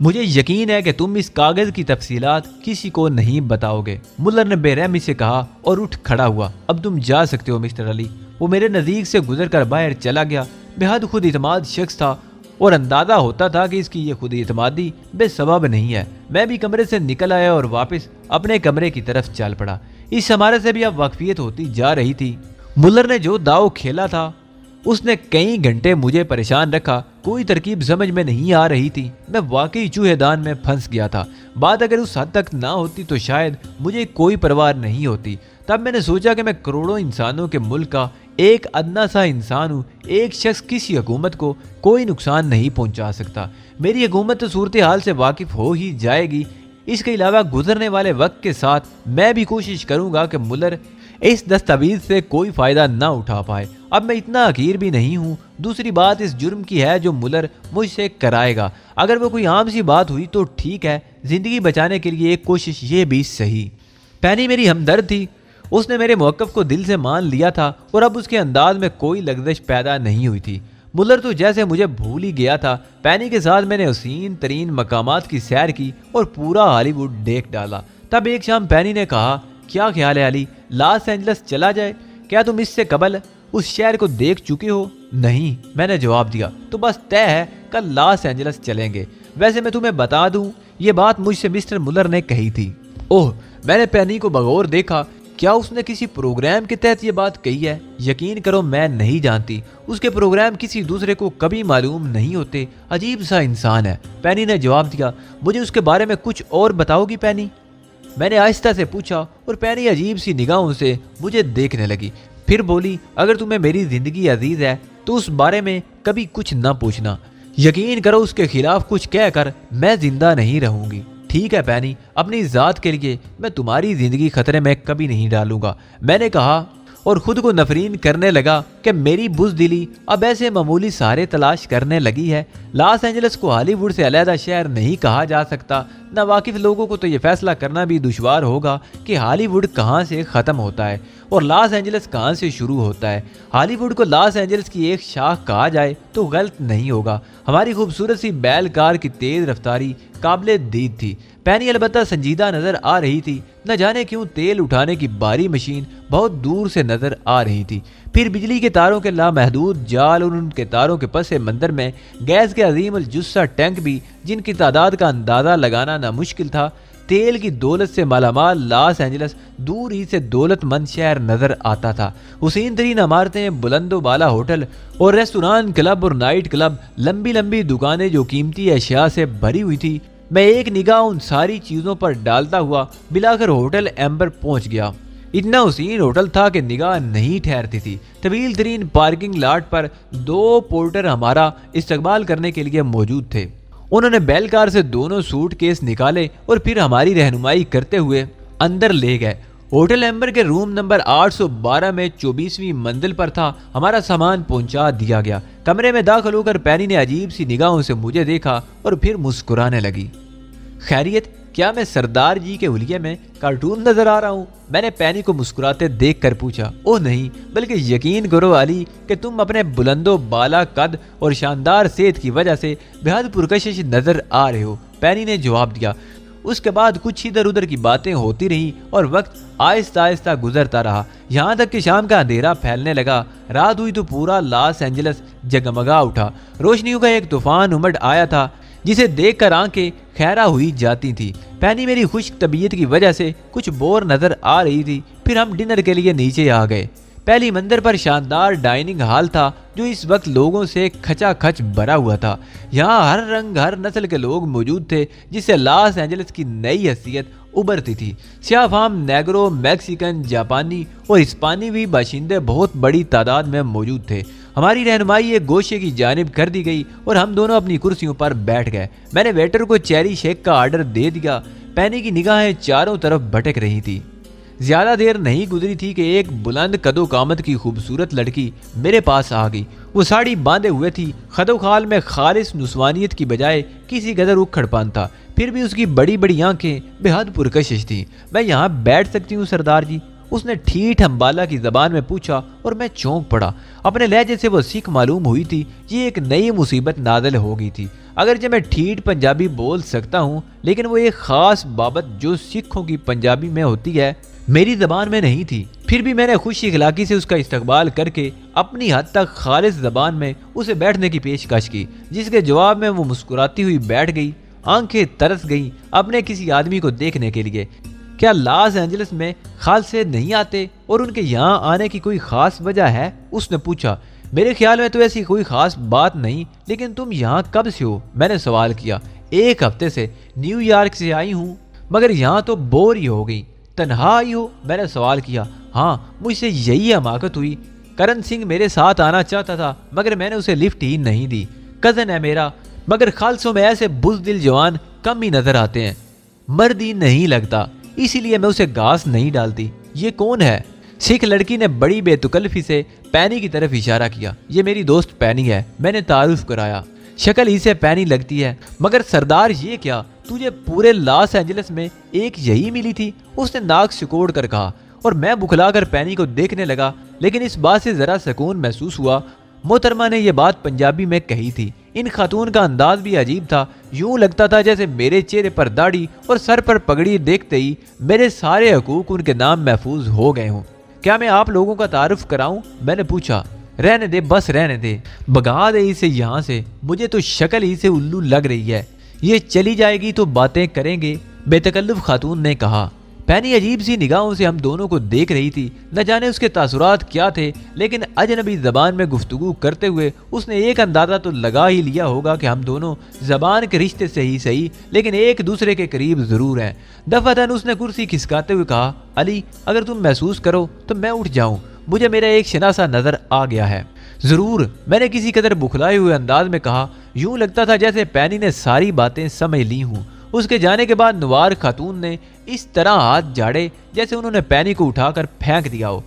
मुझे यकीन है कि तुम इस कागज की तफसीलात किसी को नहीं बताओगे, मुल्लर ने बेरहमी से कहा और उठ खड़ा हुआ। अब तुम जा सकते हो मिस्टर अली। वो मेरे नज़दीक से गुजरकर बाहर चला गया। बेहद खुद इतमाद शख्स था और अंदाज़ा होता था कि इसकी ये खुद इतमादी बेसबब नहीं है। मैं भी कमरे से निकल आया और वापस अपने कमरे की तरफ चल पड़ा। इस हमारे से भी अब वाकफियत होती जा रही थी। मुल्लर ने जो दाव खेला था उसने कई घंटे मुझे परेशान रखा। कोई तरकीब समझ में नहीं आ रही थी। मैं वाकई चूहेदान में फंस गया था। बात अगर उस हद तक ना होती तो शायद मुझे कोई परवाह नहीं होती। तब मैंने सोचा कि मैं करोड़ों इंसानों के मुल्क का एक अदना सा इंसान हूँ। एक शख्स किसी हुकूमत को कोई नुकसान नहीं पहुँचा सकता। मेरी हुकूमत तो सूरत हाल से वाकिफ हो ही जाएगी। इसके अलावा गुजरने वाले वक्त के साथ मैं भी कोशिश करूँगा कि मुल्लर इस दस्तावेज से कोई फ़ायदा ना उठा पाए। अब मैं इतना हकीर भी नहीं हूँ। दूसरी बात इस जुर्म की है जो मुल्लर मुझसे कराएगा। अगर वो कोई आम सी बात हुई तो ठीक है, ज़िंदगी बचाने के लिए एक कोशिश ये भी सही। पैनी मेरी हमदर्द थी। उसने मेरे मौक़िफ़ को दिल से मान लिया था और अब उसके अंदाज में कोई लग्ज़श पैदा नहीं हुई थी। मुल्लर तो जैसे मुझे भूल ही गया था। पैनी के साथ मैंने हसीन तरीन मकामात की सैर की और पूरा हॉलीवुड देख डाला। तब एक शाम पैनी ने कहा, क्या ख्याल है अली, लॉस एंजल्स चला जाए? क्या तुम इससे कबल उस शहर को देख चुके हो? नहीं, मैंने जवाब दिया। तो बस तय है, कल लॉस एंजल्स चलेंगे। वैसे मैं तुम्हें बता दूं, ये बात मुझसे मिस्टर मुल्लर ने कही थी। ओह, मैंने पैनी को बगौर देखा। क्या उसने किसी प्रोग्राम के तहत ये बात कही है? यकीन करो मैं नहीं जानती। उसके प्रोग्राम किसी दूसरे को कभी मालूम नहीं होते। अजीब सा इंसान है। पैनी ने जवाब दिया। मुझे उसके बारे में कुछ और बताओगी पैनी? मैंने आहिस्ता से पूछा और पैनी अजीब सी निगाहों से मुझे देखने लगी। फिर बोली, अगर तुम्हें मेरी ज़िंदगी अजीज़ है तो उस बारे में कभी कुछ ना पूछना। यकीन करो उसके खिलाफ कुछ कहकर मैं जिंदा नहीं रहूंगी। ठीक है पैनी, अपनी जात के लिए मैं तुम्हारी जिंदगी खतरे में कभी नहीं डालूंगा, मैंने कहा और खुद को नफरीन करने लगा कि मेरी बुज़दिली अब ऐसे मामूली सहारे तलाश करने लगी है। लॉस एंजल्स को हॉलीवुड से अलहदा शहर नहीं कहा जा सकता। नावाकिफ लोगों को तो ये फैसला करना भी दुश्वार होगा कि हॉलीवुड कहाँ से ख़त्म होता है और लॉस एंजल्स कहाँ से शुरू होता है। हॉलीवुड को लॉस एंजल्स की एक शाख कहा जाए तो गलत नहीं होगा। हमारी खूबसूरत सी बैल कार की तेज़ रफ्तारी काबिल दीद थी। पैनी अलबत्ता संजीदा नजर आ रही थी। न जाने क्यों तेल उठाने की भारी मशीन बहुत दूर से नजर आ रही थी। फिर बिजली के तारों के लामहदूद जाल और उनके तारों के पसे मंजर में गैस के अजीम अल जुस्सा टैंक भी, जिनकी तादाद का अंदाजा लगाना नामुश्किल था। तेल की दौलत से मालामाल लॉस एंजल्स दूर ही से दौलतमंद शहर नजर आता था। हुसैन तरीन इमारतें, बुलंदो बाला होटल और रेस्टोरेंट, क्लब और नाइट क्लब, लंबी लंबी दुकानें जो कीमती अशिया से भरी हुई थी। मैं एक निगाह उन सारी चीजों पर डालता हुआ बिलाकर होटल एम्बर पहुंच गया। इतना हुसैन होटल था कि निगाह नहीं ठहरती थी। तवील तरीन पार्किंग लॉट पर 2 पोर्टर हमारा इस्तकबाल करने के लिए मौजूद थे। उन्होंने बैल कार से दोनों सूटकेस निकाले और फिर हमारी रहनुमाई करते हुए अंदर ले गए। होटल एम्बर के रूम नंबर 812 में 24वीं मंजिल पर था। हमारा सामान पहुंचा दिया गया। कमरे में दाखिल होकर पैनी ने अजीब सी निगाहों से मुझे देखा और फिर मुस्कुराने लगी। खैरियत, क्या मैं सरदार जी के हुलिये में कार्टून नजर आ रहा हूँ? मैंने पैनी को मुस्कुराते देख कर पूछा। ओह नहीं, बल्कि यकीन करो अली कि तुम अपने बुलंदो बाला कद और शानदार सेहत की वजह से बेहद पुरकशिश नजर आ रहे हो, पैनी ने जवाब दिया। उसके बाद कुछ इधर उधर की बातें होती रही और वक्त आहिस्ता आहिस्ता गुजरता रहा, यहाँ तक कि शाम का अंधेरा फैलने लगा। रात हुई तो पूरा लॉस एंजल्स जगमगा उठा। रोशनियों का एक तूफान उमड़ आया था जिसे देखकर आंखें खैरा हुई जाती थी। पैनी मेरी खुश्क तबीयत की वजह से कुछ बोर नजर आ रही थी। फिर हम डिनर के लिए नीचे आ गए। पहली मंजिल पर शानदार डाइनिंग हॉल था जो इस वक्त लोगों से खचाखच भरा हुआ था। यहाँ हर रंग हर नस्ल के लोग मौजूद थे, जिससे लॉस एंजल्स की नई हैसियत उभरती थी। सियाफाम, नेग्रो, मैक्सिकन, जापानी और हिस्पानी बाशिंदे बहुत बड़ी तादाद में मौजूद थे। हमारी रहनुमाई एक गोशे की जानिब कर दी गई और हम दोनों अपनी कुर्सियों पर बैठ गए। मैंने वेटर को चेरी शेक का ऑर्डर दे दिया। पैनी की निगाहें चारों तरफ भटक रही थी। ज्यादा देर नहीं गुजरी थी कि एक बुलंद कदो कामत की खूबसूरत लड़की मेरे पास आ गई। वो साड़ी बांधे हुए थी। खदो खाल में खालिस नुस्वानियत की बजाय किसी कदर उखड़पान था। फिर भी उसकी बड़ी बड़ी आंखें बेहद पुरकशिश थीं। मैं यहाँ बैठ सकती हूँ सरदार जी? उसने ठीठ अंबाला की जबान में पूछा और मैं चौंक पड़ा। अपने लहजे से वो सिख मालूम हुई थी। ये एक नई मुसीबत नाज़िल हो गई थी। अगरचे मैं ठीठ पंजाबी बोल सकता हूँ, लेकिन वो एक खास बाबत जो सिखों की पंजाबी में होती है मेरी जबान में नहीं थी। फिर भी मैंने खुश इखलाकी से उसका इस्तकबाल करके अपनी हद तक खालिस जबान में उसे बैठने की पेशकश की, जिसके जवाब में वो मुस्कुराती हुई बैठ गई। आंखें तरस गईं अपने किसी आदमी को देखने के लिए। क्या लॉस एंजल्स में खालसे नहीं आते और उनके यहाँ आने की कोई खास वजह है? उसने पूछा। मेरे ख्याल में तो ऐसी कोई खास बात नहीं, लेकिन तुम यहाँ कब से हो? मैंने सवाल किया। 1 हफ्ते से न्यूयॉर्क से आई हूँ, मगर यहाँ तो बोर ही हो गई। तन्हा आई हो? मैंने सवाल किया। हाँ, मुझसे यही हमाकत हुई। करण सिंह मेरे साथ आना चाहता था, मगर मैंने उसे लिफ्ट ही नहीं दी। कजन है मेरा, मगर खालसों में ऐसे बुज़दिल जवान कम ही नजर आते हैं। मर्द ही नहीं लगता, इसीलिए मैं उसे घास नहीं डालती। ये कौन है? सिख लड़की ने बड़ी बेतुकल्फी से पैनी की तरफ इशारा किया। ये मेरी दोस्त पैनी है, मैंने तारुफ कराया। शक्ल ही से पैनी लगती है, मगर सरदार ये क्या, तुझे पूरे लॉस एंजल्स में एक यही मिली थी? उसने नाक सिकोड़ कर कहा और मैं बुखलाकर पैनी को देखने लगा। लेकिन इस बात से जरा सुकून महसूस हुआ। मोहतरमा ने यह बात पंजाबी में कही थी। इन खातून का अंदाज भी अजीब था। यूं लगता था जैसे मेरे चेहरे पर दाढ़ी और सर पर पगड़ी देखते ही मेरे सारे हकूक उनके नाम महफूज हो गए हों। क्या मैं आप लोगों का तारुफ कराऊं? मैंने पूछा। रहने दे, बस रहने दे, भगा दे इसे यहाँ से। मुझे तो शक्ल ही से उल्लू लग रही है। ये चली जाएगी तो बातें करेंगे, बेतकल्लुफ खातून ने कहा। पैनी अजीब सी निगाहों से हम दोनों को देख रही थी। न जाने उसके तासुरात क्या थे, लेकिन अजनबी जबान में गुफ्तगू करते हुए उसने एक अंदाजा तो लगा ही लिया होगा कि हम दोनों जबान के रिश्ते से ही सही, लेकिन एक दूसरे के करीब जरूर हैं। दफातन उसने कुर्सी खिसकाते हुए कहा, अली, अगर तुम महसूस करो तो मैं उठ जाऊं। मुझे मेरा एक शनासा नजर आ गया है। जरूर, मैंने किसी कदर बुखलाए हुए अंदाज में कहा। यूं लगता था जैसे पैनी ने सारी बातें समझ ली हूँ। उसके जाने के बाद नवार खातून ने इस तरह हाथ झाड़े जैसे उन्होंने पैनी को उठाकर फेंक दिया हो।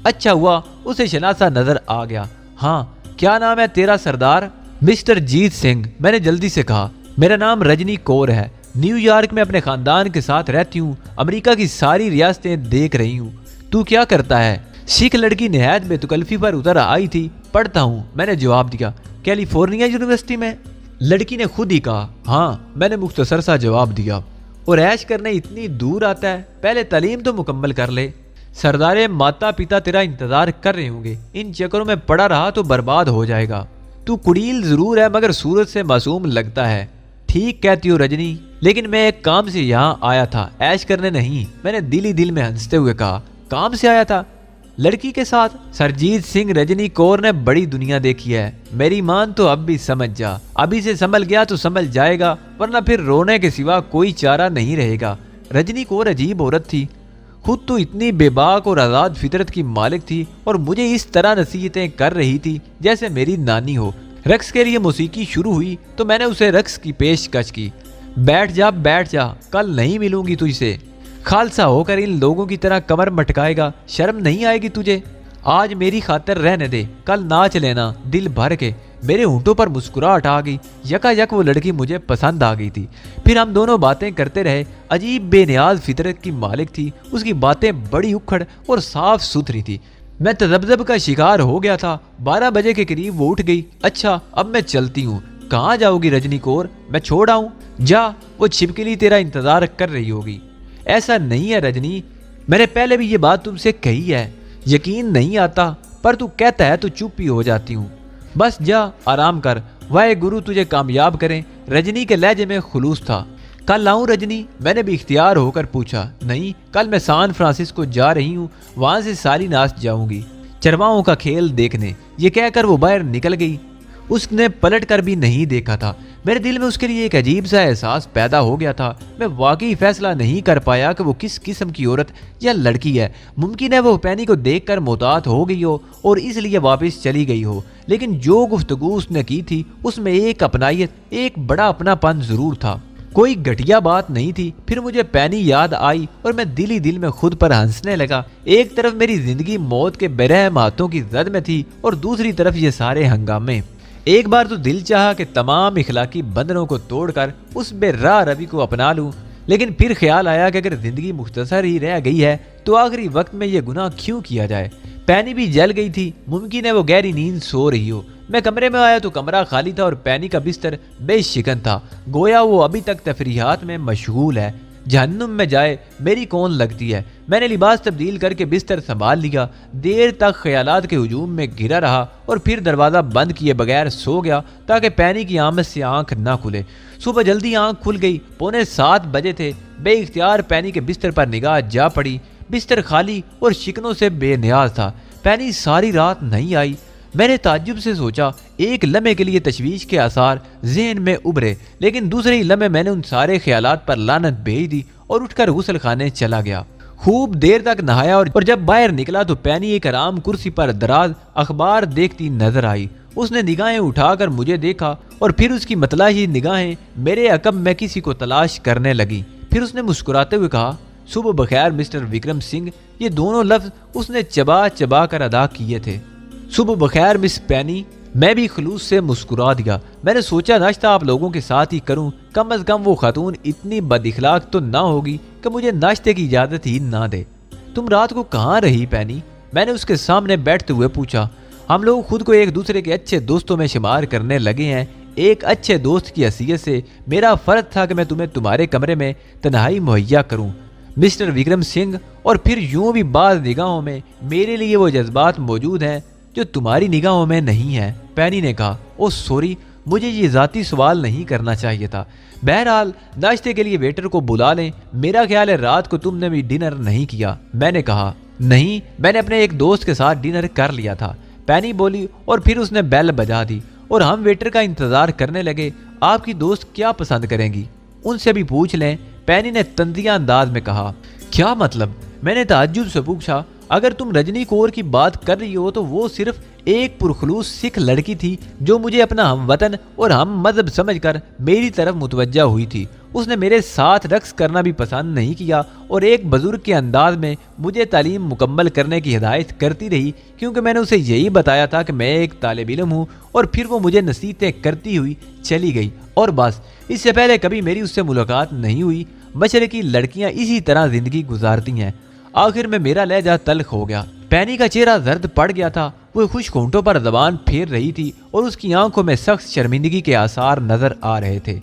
अच्छा हुआ उसे शनासा नजर आ गया। हाँ, क्या नाम है तेरा सरदार? मिस्टर जीत सिंह, मैंने जल्दी से कहा। मेरा नाम रजनी कौर है, न्यूयॉर्क में अपने खानदान के साथ रहती हूँ, अमेरिका की सारी रियासतें देख रही हूँ। तू क्या करता है? सिख लड़की निहायत बेतकल्फी पर उतर आई थी। पढ़ता हूँ, मैंने जवाब दिया। कैलिफोर्निया यूनिवर्सिटी में? लड़की ने खुद ही कहा। हाँ, मैंने मुख्तसर सा जवाब दिया। और ऐश करने इतनी दूर आता है? पहले तालीम तो मुकम्मल कर ले। सरदारे, माता पिता तेरा इंतजार कर रहे होंगे, इन चक्करों में पड़ा रहा तो बर्बाद हो जाएगा। तू कुड़ील जरूर है मगर सूरत से मासूम लगता है। ठीक कहती हो रजनी, लेकिन मैं एक काम से यहाँ आया था, ऐश करने नहीं। मैंने दिल ही दिल में हंसते हुए कहा। काम से आया था? लड़की के साथ? सरजीत सिंह, रजनी कौर ने बड़ी दुनिया देखी है। मेरी मान तो अब भी समझ जा। अभी से संभल गया तो संभल जाएगा, वरना फिर रोने के सिवा कोई चारा नहीं रहेगा। रजनी कौर अजीब औरत थी। खुद तो इतनी बेबाक और आजाद फितरत की मालिक थी और मुझे इस तरह नसीहतें कर रही थी जैसे मेरी नानी हो। रक्स के लिए मौसीकी शुरू हुई तो मैंने उसे रक्स की पेशकश की। बैठ जा, कल नहीं मिलूंगी तुझसे। खालसा होकर इन लोगों की तरह कमर मटकाएगा, शर्म नहीं आएगी तुझे? आज मेरी खातिर रहने दे, कल नाच लेना दिल भर के। मेरे होंठों पर मुस्कुराहट आ गई। यकायक वो लड़की मुझे पसंद आ गई थी। फिर हम दोनों बातें करते रहे। अजीब बेनियाज फितरत की मालिक थी। उसकी बातें बड़ी उखड़ और साफ सुथरी थी। मैं तजब्जब का शिकार हो गया था। 12 बजे के करीब वो उठ गई। अच्छा, अब मैं चलती हूँ। कहाँ जाओगी रजनी कौर? मैं छोड़ आऊँ? जा, वो छिपकली तेरा इंतजार कर रही होगी। ऐसा नहीं है रजनी, मैंने पहले भी ये बात तुमसे कही है। यकीन नहीं आता, पर तू कहता है तो चुप ही हो जाती हूँ। बस जा, आराम कर, वाहे गुरु तुझे कामयाब करें। रजनी के लहजे में खुलूस था। कल आऊं रजनी? मैंने भी इख्तियार होकर पूछा। नहीं, कल मैं सैन फ्रांसिस्को जा रही हूँ, वहां से सालिनास जाऊंगी चरवाहों का खेल देखने। ये कहकर वो बाहर निकल गई। उसने पलट कर भी नहीं देखा था। मेरे दिल में उसके लिए एक अजीब सा एहसास पैदा हो गया था। मैं वाकई फैसला नहीं कर पाया कि वो किस किस्म की औरत या लड़की है। मुमकिन है वो पैनी को देखकर मोहतात हो गई हो और इसलिए वापस चली गई हो, लेकिन जो गुफ्तगू उसने की थी उसमें एक अपनायत, एक बड़ा अपनापन जरूर था। कोई घटिया बात नहीं थी। फिर मुझे पैनी याद आई और मैं दिल ही दिल में खुद पर हंसने लगा। एक तरफ मेरी जिंदगी मौत के बेरहम हाथों की जद में थी और दूसरी तरफ ये सारे हंगामे। एक बार तो दिल चाहा कि तमाम इखलाकी बंधनों को तोड़कर उस बेराह रवि को अपना लूं, लेकिन फिर ख्याल आया कि अगर जिंदगी मुख्तसर ही रह गई है तो आखिरी वक्त में ये गुनाह क्यों किया जाए। पैनी भी जल गई थी। मुमकिन है वो गहरी नींद सो रही हो। मैं कमरे में आया तो कमरा खाली था और पैनी का बिस्तर बेशिकन था। गोया वो अभी तक तफरीहात में मशगूल है। जहन्नुम में जाए मेरी कौन लगती है। मैंने लिबास तब्दील करके बिस्तर संभाल लिया। देर तक ख्यालात के हुजूम में घिरा रहा और फिर दरवाज़ा बंद किए बगैर सो गया ताकि पैनी की आमद से आंख ना खुले। सुबह जल्दी आंख खुल गई। 6:45 बजे थे। बेइख्तियार पैनी के बिस्तर पर निगाह जा पड़ी। बिस्तर खाली और शिकनों से बेनियाज था। पैनी सारी रात नहीं आई। मैंने ताज्जुब से सोचा। एक लम्हे के लिए तशवीश के आसार ज़हन में उभरे, लेकिन दूसरे ही लम्हे मैंने उन सारे ख्यालात पर लानत भेज दी और उठकर गुस्ल खाने चला गया। खूब देर तक नहाया और जब बाहर निकला तो पैनी एक आराम कुर्सी पर दराज अखबार देखती नजर आई। उसने निगाहें उठाकर मुझे देखा और फिर उसकी मतलाही निगाहें मेरे अकब में किसी को तलाश करने लगी। फिर उसने मुस्कुराते हुए कहा, सुबह बखैर मिस्टर विक्रम सिंह। ये दोनों लफ्ज उसने चबा चबा कर अदा किए थे। सुबह बखैर मिस पैनी। मैं भी खलूस से मुस्कुरा दिया। मैंने सोचा नाश्ता आप लोगों के साथ ही करूं। कम अज कम वो खातून इतनी बदइखलाक तो ना होगी कि मुझे नाश्ते की इजाजत ही ना दे। तुम रात को कहाँ रही पैनी? मैंने उसके सामने बैठते हुए पूछा। हम लोग खुद को एक दूसरे के अच्छे दोस्तों में शुमार करने लगे हैं। एक अच्छे दोस्त की हैसियत से मेरा फर्ज था कि मैं तुम्हें तुम्हारे कमरे में तन्हाई मुहैया करूं, मिस्टर विक्रम सिंह। और फिर यूं भी बाज निगाहों में मेरे लिए वो जज्बात मौजूद हैं जो तुम्हारी निगाहों में नहीं है। पैनी ने कहा, ओ सॉरी, मुझे ये जाती सवाल नहीं करना चाहिए था। बहरहाल नाश्ते के लिए वेटर को बुला लें। मेरा ख्याल है रात को तुमने भी डिनर नहीं किया। मैंने कहा, नहीं, मैंने अपने एक दोस्त के साथ डिनर कर लिया था। पैनी बोली और फिर उसने बेल बजा दी और हम वेटर का इंतजार करने लगे। आपकी दोस्त क्या पसंद करेंगी? उनसे भी पूछ लें, पैनी ने तंजिया अंदाज में कहा। क्या मतलब? मैंने ताज्जुब से पूछा। अगर तुम रजनी कौर की बात कर रही हो तो वो सिर्फ एक पुरखलूस सिख लड़की थी जो मुझे अपना हमवतन और हम मजहब समझकर मेरी तरफ मुतवज्जा हुई थी। उसने मेरे साथ रक्स करना भी पसंद नहीं किया और एक बुजुर्ग के अंदाज में मुझे तालीम मुकम्मल करने की हिदायत करती रही, क्योंकि मैंने उसे यही बताया था कि मैं एक तालिब इल्म हूँ। और फिर वो मुझे नसीहतें करती हुई चली गई और बस। इससे पहले कभी मेरी उससे मुलाकात नहीं हुई। मशरकी लड़कियां इसी तरह जिंदगी गुजारती हैं। आखिर में मेरा लहजा तल्ख हो गया। पैनी का चेहरा जर्द पड़ गया था। वो खुश होंठों पर जबान फेर रही थी और उसकी आंखों में सख्त शर्मिंदगी के आसार नजर आ रहे थे।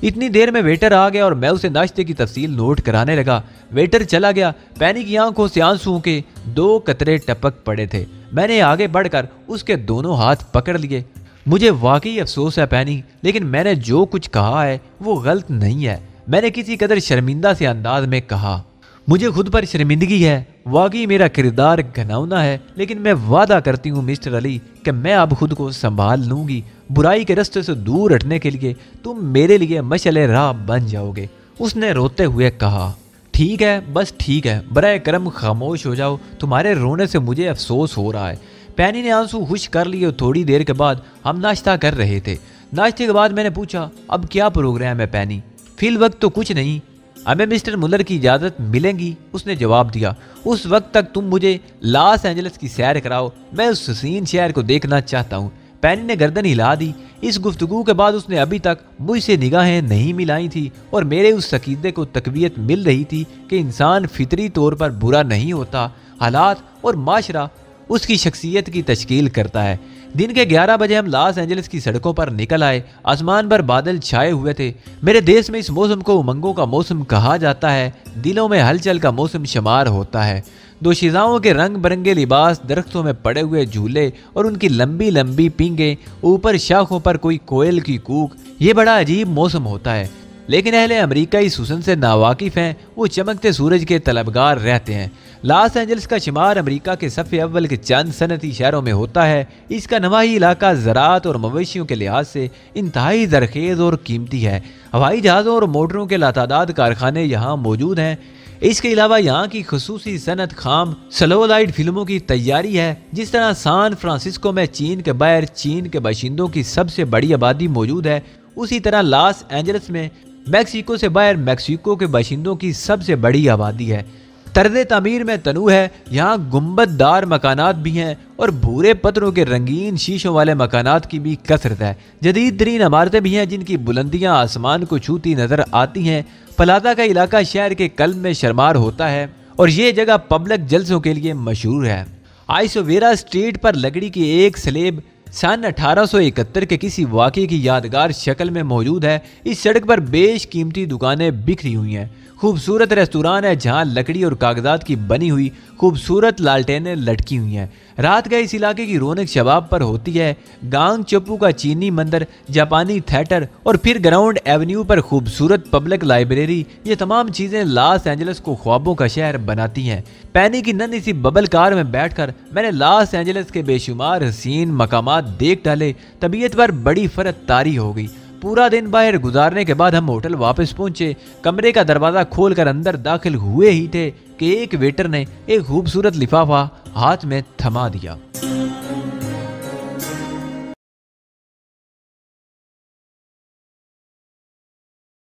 इतनी देर में वेटर आ गया और मैं उसे नाश्ते की तफसील नोट कराने लगा। वेटर चला गया। पैनी की आंखों से आंसुओं के 2 कतरे टपक पड़े थे। मैंने आगे बढ़कर उसके दोनों हाथ पकड़ लिए। मुझे वाकई अफसोस है पैनी, लेकिन मैंने जो कुछ कहा है वो गलत नहीं है। मैंने किसी कदर शर्मिंदा से अंदाज में कहा। मुझे खुद पर शर्मिंदगी है। वाकई मेरा किरदार घिनौना है, लेकिन मैं वादा करती हूँ मिस्टर अली कि मैं अब खुद को संभाल लूंगी। बुराई के रास्ते से दूर हटने के लिए तुम मेरे लिए मशअले राह बन जाओगे। उसने रोते हुए कहा। ठीक है, बस ठीक है, बराए करम खामोश हो जाओ। तुम्हारे रोने से मुझे अफसोस हो रहा है। पैनी ने आंसू खुश कर लिए। थोड़ी देर के बाद हम नाश्ता कर रहे थे। नाश्ते के बाद मैंने पूछा, अब क्या प्रोग्राम है पैनी? फिल वक्त तो कुछ नहीं, हमें मिस्टर मुलर की इजाज़त मिलेगी। उसने जवाब दिया। उस वक्त तक तुम मुझे लॉस एंजल्स की सैर कराओ। मैं उस हसीन शहर को देखना चाहता हूँ। पैनी ने गर्दन हिला दी। इस गुफ्तगू के बाद उसने अभी तक मुझसे निगाहें नहीं मिलाई थी और मेरे उस अकीदे को तकवीयत मिल रही थी कि इंसान फितरी तौर पर बुरा नहीं होता। हालात और माशरा उसकी शख्सियत की तश्कील करता है। दिन के 11 बजे हम लॉस एंजल्स की सड़कों पर निकल आए। आसमान पर बादल छाए हुए थे। मेरे देश में इस मौसम को उमंगों का मौसम कहा जाता है। दिलों में हलचल का मौसम शुमार होता है। दोशीज़ाओं के रंग बिरंगे लिबास, दरख्तों में पड़े हुए झूले और उनकी लंबी लंबी पींगे, ऊपर शाखों पर कोई कोयल की कूक, ये बड़ा अजीब मौसम होता है। लेकिन अहले अमेरिका इस हुस्न से नावाकिफ हैं। वो चमकते सूरज के तलबगार रहते हैं। लॉस एंजल्स का शुमार अमेरिका के सफ़े अव्वल के चंद सनती शहरों में होता है। इसका नवाही इलाका ज़राअत और मवेशियों के लिहाज से इंतहाई ज़रखेज़ और कीमती है। हवाई जहाज़ों और मोटरों के लातादाद कारखाने यहाँ मौजूद हैं। इसके अलावा यहाँ की खसूसी सनत खाम सेलुलोइड फिल्मों की तैयारी है। जिस तरह सान फ्रांसिस्को में चीन के बाहर चीन के बाशिंदों की सबसे बड़ी आबादी मौजूद है, उसी तरह लॉस एंजल्स में मैक्सिको से बाहर मैक्सिको के बाशिंदों की सबसे बड़ी आबादी है। तर्ज़े तामीर में तनू है। यहाँ गुंबददार मकानात भी हैं और भूरे पत्थरों के रंगीन शीशों वाले मकानात की भी कसरत है। जदीद तरीन इमारतें भी हैं जिनकी बुलंदियाँ आसमान को छूती नजर आती हैं। प्लाजा का इलाका शहर के कल्ब में शरमार होता है और ये जगह पब्लिक जलसों के लिए मशहूर है। आइसोवेरा स्ट्रीट पर लकड़ी की एक स्लेब सन 1871 के किसी वाक़े की यादगार शक्ल में मौजूद है। इस सड़क पर बेशकीमती दुकानें बिखरी हुई हैं। खूबसूरत रेस्तोरां है जहां लकड़ी और कागजात की बनी हुई खूबसूरत लालटेनें लटकी हुई हैं। रात का इस इलाके की रौनक शबाब पर होती है। गांग चप्पू का चीनी मंदिर, जापानी थिएटर और फिर ग्राउंड एवेन्यू पर खूबसूरत पब्लिक लाइब्रेरी, ये तमाम चीज़ें लॉस एंजल्स को ख्वाबों का शहर बनाती हैं। पैनी की नन्ही सी बबल कार में बैठकर मैंने लॉस एंजल्स के बेशुमार हसीन मकामात देख डाले। तबीयत पर बड़ी फरत तारी हो गई। पूरा दिन बाहर गुजारने के बाद हम होटल वापस पहुंचे। कमरे का दरवाज़ा खोलकर अंदर दाखिल हुए ही थे कि एक वेटर ने एक खूबसूरत लिफाफा हाथ में थमा दिया।